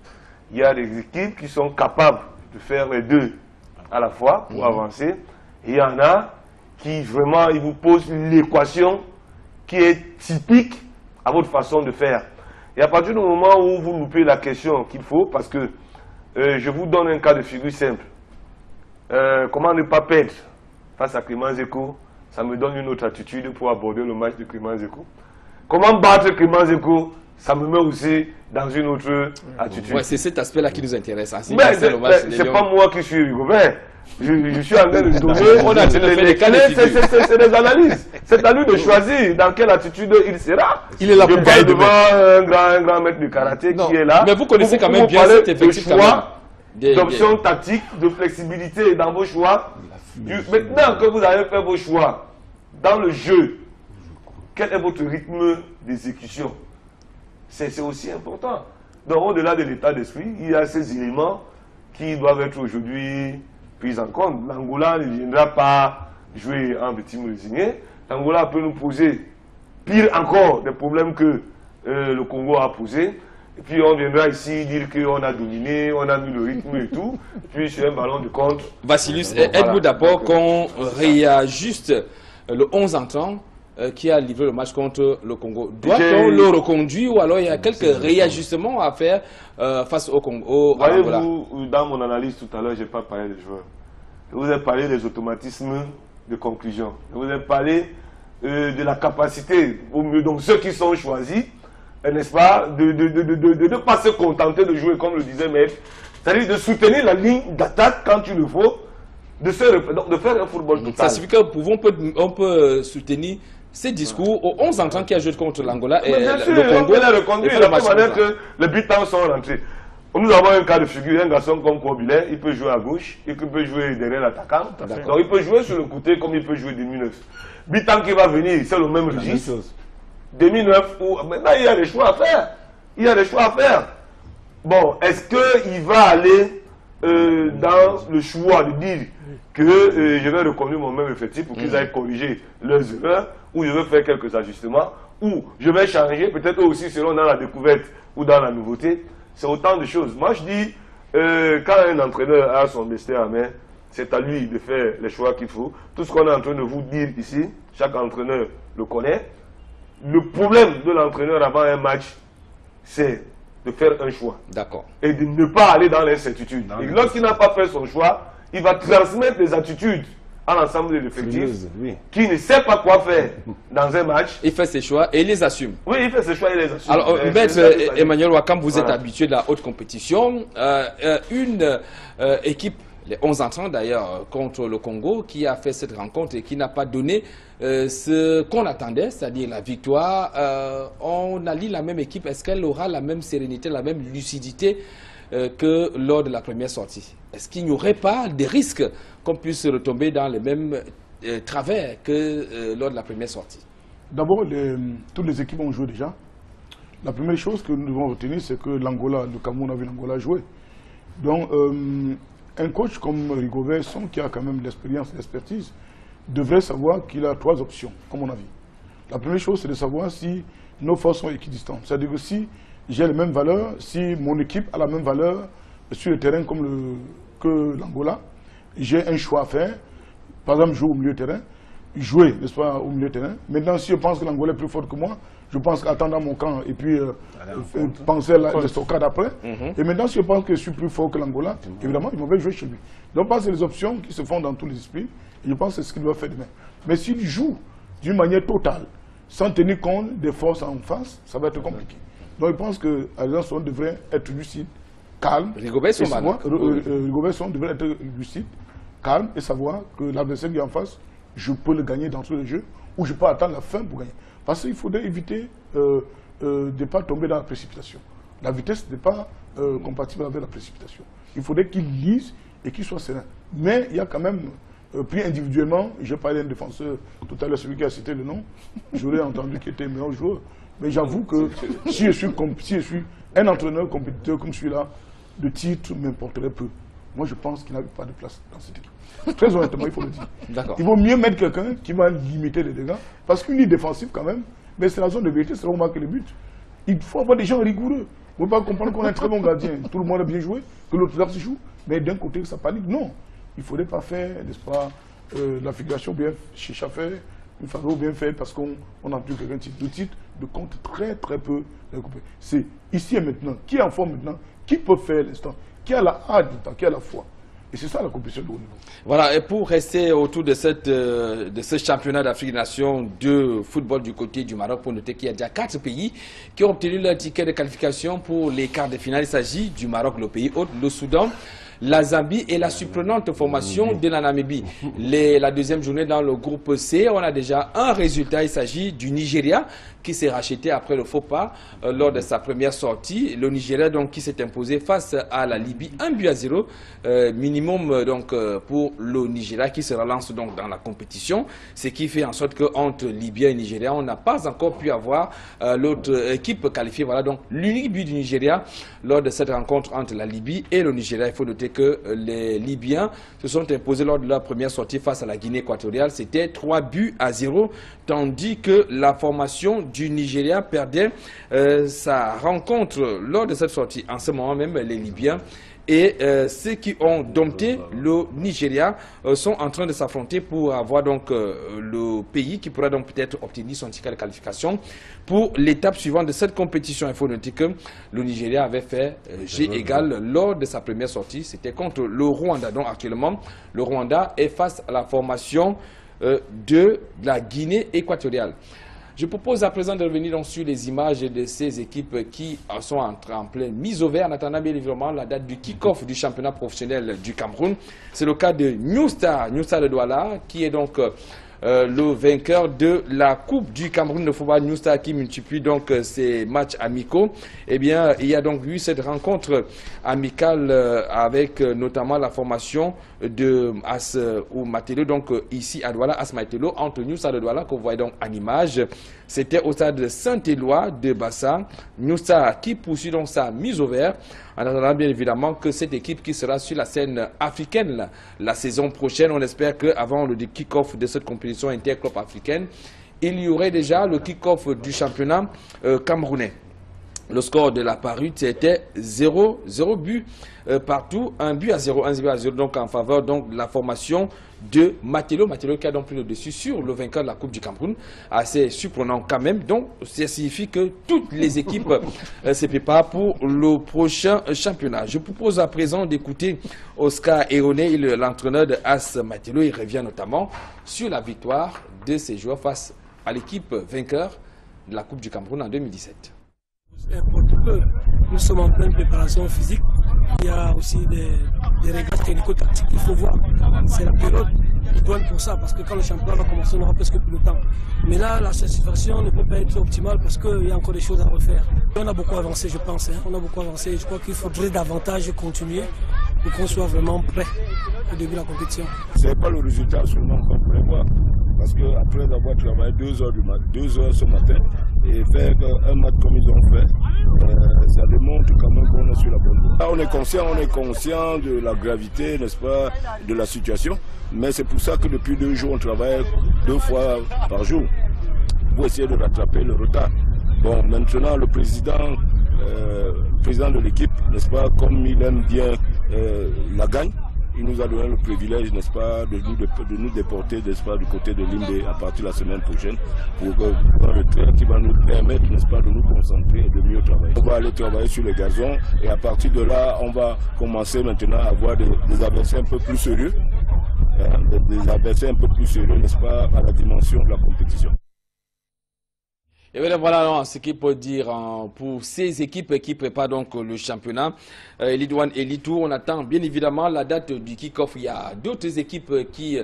Il y a des équipes qui sont capables de faire les deux à la fois pour avancer. Et il y en a qui vraiment, ils vous posent l'équation qui est typique à votre façon de faire. Et à partir du moment où vous loupez la question qu'il faut, parce que je vous donne un cas de figure simple. Comment ne pas perdre face à Clément Zeko? Ça me donne une autre attitude pour aborder le match de Clément Zeko. Comment battre Clément Zeko? Ça me met aussi dans une autre attitude. Ouais, c'est cet aspect-là qui nous intéresse. Hein. Mais c'est pas moi qui suis Rigobert. Je suis en train de donner c'est des analyses. C'est à lui de choisir dans quelle attitude il sera. Il est là pour gagner devant un grand maître de karaté qui est là. Mais vous connaissez quand même bien cet effectif d'options tactiques, de flexibilité dans vos choix. Maintenant que vous avez fait vos choix dans le jeu, quel est votre rythme d'exécution? C'est aussi important. Donc, au-delà de l'état d'esprit, il y a ces éléments qui doivent être aujourd'hui pris en compte. L'Angola ne viendra pas jouer en petit résigné. L'Angola peut nous poser, pire encore, des problèmes que le Congo a posé. Et puis, on viendra ici dire qu'on a dominé, on a mis le rythme et tout. Et puis, c'est un ballon de contre. Vassilius, êtes-vous d'accord qu'on réajuste le 11 entrant qui a livré le match contre le Congo? Doit-on le reconduire ou alors il y a quelques réajustements à faire face au Congo? Voyez-vous, dans mon analyse tout à l'heure, je n'ai pas parlé des joueurs. Je vous ai parlé des automatismes de conclusion. Je vous ai parlé de la capacité, au mieux, donc ceux qui sont choisis, n'est-ce pas, de ne pas se contenter de jouer comme le disait Maître, c'est-à-dire de soutenir la ligne d'attaque quand il le faut, de faire un football total. Ça signifie qu'on peut soutenir ces discours aux 11 entrants qui a joué contre l'Angola et le Congo. Il a reconduit de la même manière que les butants sont rentrés. Nous avons un cas de figure, un garçon comme Kobilé, il peut jouer à gauche, il peut jouer derrière l'attaquant. Donc il peut jouer sur le côté comme il peut jouer demi-neuf. Bitan qui va venir, c'est le même registre. Demi-neuf, maintenant il y a des choix à faire. Il y a des choix à faire. Bon, est-ce qu'il va aller dans le choix de dire que je vais reconduire mon même effectif pour qu'ils aillent corriger leurs erreurs, ou je vais faire quelques ajustements, ou je vais changer, peut-être eux aussi seront dans la découverte ou dans la nouveauté. C'est autant de choses. Moi je dis, quand un entraîneur a son destin en main, c'est à lui de faire les choix qu'il faut. Tout ce qu'on est en train de vous dire ici, chaque entraîneur le connaît. Le problème de l'entraîneur avant un match, c'est de faire un choix. D'accord. Et de ne pas aller dans l'incertitude. Et lorsqu'il n'a pas fait son choix, il va transmettre des attitudes à l'ensemble de l'effectif qui ne sait pas quoi faire dans un match. Il fait ses choix et il les assume. Oui, il fait ses choix et il les assume. Alors, Maître Emmanuel Wakam, vous êtes habitué de la haute compétition. Une équipe, les 11 entrants d'ailleurs, contre le Congo, qui a fait cette rencontre et qui n'a pas donné ce qu'on attendait, c'est-à-dire la victoire. On allie la même équipe. Est-ce qu'elle aura la même sérénité, la même lucidité que lors de la première sortie? Est-ce qu'il n'y aurait pas des risques qu'on puisse retomber dans les mêmes travers que lors de la première sortie? D'abord, toutes les équipes ont joué déjà. La première chose que nous devons retenir, c'est que l'Angola, le Cameroun a vu l'Angola jouer. Donc, un coach comme Rigobert, qui a quand même de l'expérience et l'expertise, devrait savoir qu'il a 3 options, comme on a vu. La première chose, c'est de savoir si nos forces sont équidistantes. C'est-à-dire que si j'ai les mêmes valeurs, si mon équipe a la même valeur sur le terrain que l'Angola, j'ai un choix à faire. Par exemple, jouer au milieu de terrain, jouer, n'est-ce pas, au milieu de terrain. Maintenant, si je pense que l'Angola est plus fort que moi, je pense qu'attendre mon camp et puis penser à la stockade après. Et maintenant, si je pense que je suis plus fort que l'Angola, évidemment, il va jouer chez lui. Donc, c'est les options qui se font dans tous les esprits. Et je pense que c'est ce qu'il doit faire demain. Mais s'il joue d'une manière totale, sans tenir compte des forces en face, ça va être compliqué. Donc je pense que Alexandre Song devrait être lucide, calme. Rigobert Song devrait être lucide, calme et savoir que l'adversaire qui est en face, je peux le gagner dans le jeu ou je peux attendre la fin pour gagner. Parce qu'il faudrait éviter de ne pas tomber dans la précipitation. La vitesse n'est pas compatible avec la précipitation. Il faudrait qu'il lise et qu'il soit serein. Mais il y a quand même, pris individuellement, je parlais d'un défenseur tout à l'heure, celui qui a cité le nom, j'aurais entendu qu'il était meilleur joueur. Mais j'avoue que si je suis un entraîneur compétiteur comme celui-là, le titre m'importerait peu. Moi, je pense qu'il n'a pas de place dans cette équipe. Très honnêtement, il faut le dire. Il vaut mieux mettre quelqu'un qui va limiter les dégâts. Parce qu'une ligne défensive, quand même, mais c'est la zone de vérité, c'est là où on marque les buts. Il faut avoir des gens rigoureux. Vous ne pouvez pas comprendre qu'on a un très bon gardien. Tout le monde a bien joué, que l'autre se joue. Mais d'un côté, ça panique. Non. Il ne faudrait pas faire, n'est-ce pas, la figuration bien chicha fait, une faveur bien fait parce qu'on n'a plus qu'un titre. Le titre de compte très très peu. C'est ici et maintenant. Qui est en forme maintenant? Qui peut faire l'instant? Qui a la hâte du temps? Qui a la foi? Et c'est ça la compétition de haut niveau. Voilà, et pour rester autour de ce championnat d'Afrique des Nations de football du côté du Maroc, pour noter qu'il y a déjà 4 pays qui ont obtenu leur ticket de qualification pour les quarts de finale. Il s'agit du Maroc, le pays hôte, le Soudan, la Zambie et la surprenante formation de la Namibie. La deuxième journée dans le groupe C, on a déjà un résultat. Il s'agit du Nigeria qui s'est racheté après le faux pas lors de sa première sortie. Le Nigeria donc qui s'est imposé face à la Libye 1-0 minimum donc pour le Nigeria qui se relance donc dans la compétition. Ce qui fait en sorte que entre Libye et Nigeria, on n'a pas encore pu avoir l'autre équipe qualifiée. Voilà donc l'unique but du Nigeria lors de cette rencontre entre la Libye et le Nigeria. Il faut noter que les Libyens se sont imposés lors de leur première sortie face à la Guinée équatoriale. C'était 3-0, tandis que la formation du Nigeria perdait sa rencontre lors de cette sortie. En ce moment même, les Libyens et ceux qui ont dompté le Nigeria sont en train de s'affronter pour avoir donc le pays qui pourra donc peut-être obtenir son ticket de qualification pour l'étape suivante de cette compétition. Il faut noter que le Nigeria avait fait G égal lors de sa première sortie. C'était contre le Rwanda. Donc actuellement, le Rwanda est face à la formation de la Guinée équatoriale. Je propose à présent de revenir donc sur les images de ces équipes qui sont en pleine mise au vert en attendant bien évidemment la date du kick-off du championnat professionnel du Cameroun. C'est le cas de New Star de Douala qui est donc le vainqueur de la Coupe du Cameroun de football. New Star qui multiplie donc ses matchs amicaux. Eh bien, il y a donc eu cette rencontre amicale avec notamment la formation de As ou Matelo, donc ici à Douala, As Matelo, entre New Star de Douala, que vous voyez donc en image. C'était au stade de Saint-Éloi de Bassa. New Star qui poursuit donc sa mise au vert. En attendant bien évidemment que cette équipe qui sera sur la scène africaine la saison prochaine, on espère qu'avant le kick-off de cette compétition interclub africaine, il y aurait déjà le kick-off du championnat camerounais. Le score de la parute c'était 0 but partout, 1-0, donc en faveur donc, de la formation de Matelo. Matelo qui a donc pris le dessus sur le vainqueur de la Coupe du Cameroun. Assez surprenant quand même. Donc ça signifie que toutes les équipes se préparent pour le prochain championnat. Je propose à présent d'écouter Oscar Eroné, l'entraîneur de As Matelo. Il revient notamment sur la victoire de ses joueurs face à l'équipe vainqueur de la Coupe du Cameroun en 2017. Nous sommes en pleine préparation physique. Il y a aussi des réglages technico-tactiques qu'il faut voir. C'est la période idoine pour ça, parce que quand le championnat va commencer, on aura presque plus de temps. Mais là, la situation ne peut pas être optimale parce qu'il y a encore des choses à refaire. On a beaucoup avancé, je pense. On a beaucoup avancé. Je crois qu'il faudrait davantage continuer pour qu'on soit vraiment prêt au début de la compétition. Ce n'est pas le résultat seulement qu'on pourrait voir. Parce qu'après avoir travaillé 2 heures ce matin et faire un match comme ils ont fait, ça démontre quand même qu'on est sur la bonne voie. On est conscient de la gravité, n'est-ce pas, de la situation. Mais c'est pour ça que depuis 2 jours, on travaille 2 fois par jour pour essayer de rattraper le retard. Bon, maintenant, le président de l'équipe, n'est-ce pas, comme il aime bien la gagne, il nous a donné le privilège, n'est-ce pas, de nous déporter, n'est-ce pas, du côté de Limbé à partir de la semaine prochaine pour un retrait qui va nous permettre, n'est-ce pas, de nous concentrer et de mieux travailler. On va aller travailler sur les gazons et à partir de là, on va commencer maintenant à avoir des adversaires un peu plus sérieux, des adversaires un peu plus sérieux, n'est-ce pas, à la dimension de la compétition. Et voilà ce qu'il peut dire pour ces équipes qui préparent donc le championnat. Elite 1 et Elite 2, on attend bien évidemment la date du kick-off. Il y a d'autres équipes qui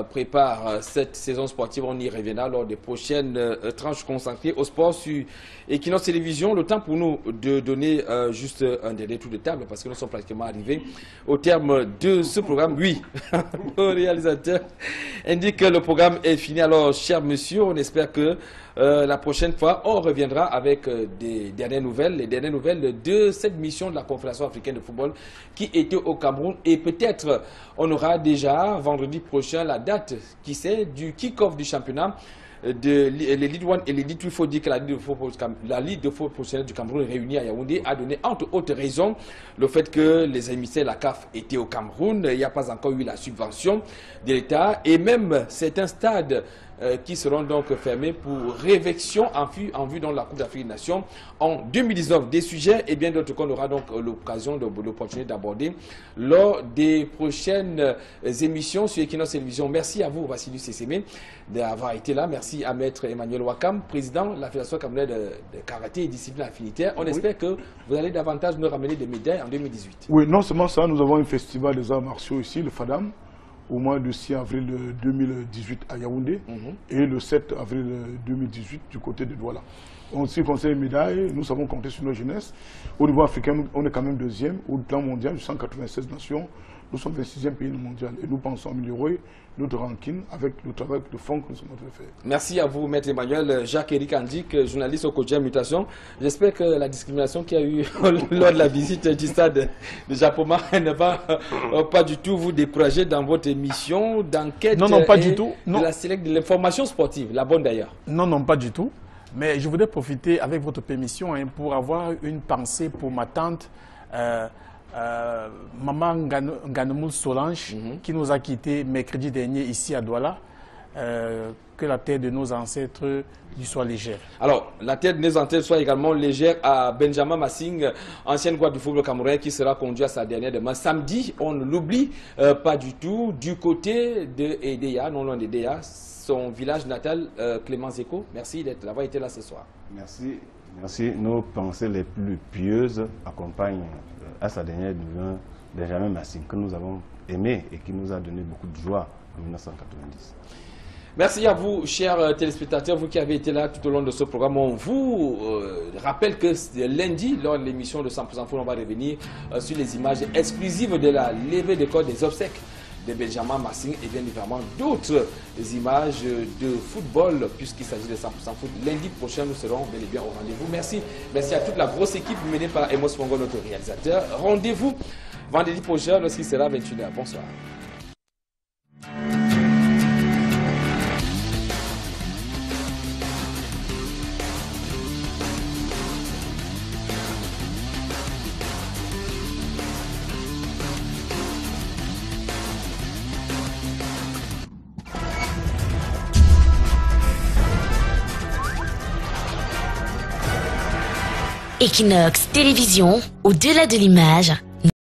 préparent cette saison sportive. On y reviendra lors des prochaines tranches consacrées au sport sur Equinox Télévision. Le temps pour nous de donner juste un dernier tour de table parce que nous sommes pratiquement arrivés au terme de ce programme. Oui, le réalisateur indique que le programme est fini. Alors, cher monsieur, on espère que la prochaine fois, on reviendra avec des dernières nouvelles, les dernières nouvelles de cette mission de la Confédération africaine de football qui était au Cameroun. Et peut-être on aura déjà vendredi prochain la date, qui sait, du kick-off du championnat de l'Elite 1 et l'Elite 2. Il faut dire que la Ligue de football professionnel du Cameroun réunie à Yaoundé a donné entre autres raisons le fait que les émissaires de la CAF étaient au Cameroun. Il n'y a pas encore eu la subvention de l'État et même certains stades qui seront donc fermés pour révection en vue dans la Coupe d'Afrique des Nations en 2019. Des sujets et bien d'autres qu'on aura donc l'occasion l'opportunité d'aborder lors des prochaines émissions sur Equinox Télévision. Merci à vous, Vassilius Seseme, d'avoir été là. Merci à Maître Emmanuel Wakam, président de la Fédération camerounaise de karaté et discipline affinitaire. On espère que vous allez davantage nous ramener des médailles en 2018. Oui, non seulement ça, nous avons un festival des arts martiaux ici, le FADAM, au mois de 6 avril 2018 à Yaoundé et le 7 avril 2018 du côté de Douala. En ce qui concerne les médailles, nous savons compter sur nos jeunesses. Au niveau africain, on est quand même deuxième. Au plan mondial, 196 nations, nous sommes 26e pays mondial. Et nous pensons améliorer notre ranking avec le travail de fond que nous sommes en train de faire. Merci à vous, Maître Emmanuel. Jacques-Éric Andic, journaliste au quotidien Mutation. J'espère que la discrimination qu'il y a eu lors de la visite du stade de Japoma ne va pas du tout vous décourager dans votre émission d'enquête. Non, pas du tout. Non. De l'information sportive, la bonne d'ailleurs. Non, pas du tout. Mais je voudrais profiter avec votre permission pour avoir une pensée pour ma tante, Maman Nganemoul Solange, qui nous a quittés mercredi dernier ici à Douala. Que la terre de nos ancêtres lui soit légère. Alors, la terre de nos ancêtres soit également légère à Benjamin Massing, ancienne gloire du football camerounais, qui sera conduit à sa dernière demain. Samedi, on ne l'oublie pas du tout, du côté de Edea, non loin d'Edea, son village natal, Clément Zeko. Merci d'avoir été là ce soir. Merci. Merci. Nos pensées les plus pieuses accompagnent à sa dernière demeure Benjamin Massing, que nous avons aimé et qui nous a donné beaucoup de joie en 1990. Merci à vous, chers téléspectateurs, vous qui avez été là tout au long de ce programme. On vous rappelle que lundi, lors de l'émission de 100% Foot, on va revenir sur les images exclusives de la levée de corps des obsèques de Benjamin Massing et bien évidemment d'autres images de football puisqu'il s'agit de 100% Foot. Lundi prochain, nous serons bel et bien au rendez-vous. Merci à toute la grosse équipe menée par Emos Mongo, notre réalisateur. Rendez-vous vendredi prochain lorsqu'il sera 21h. Bonsoir. Equinox Télévision, au-delà de l'image,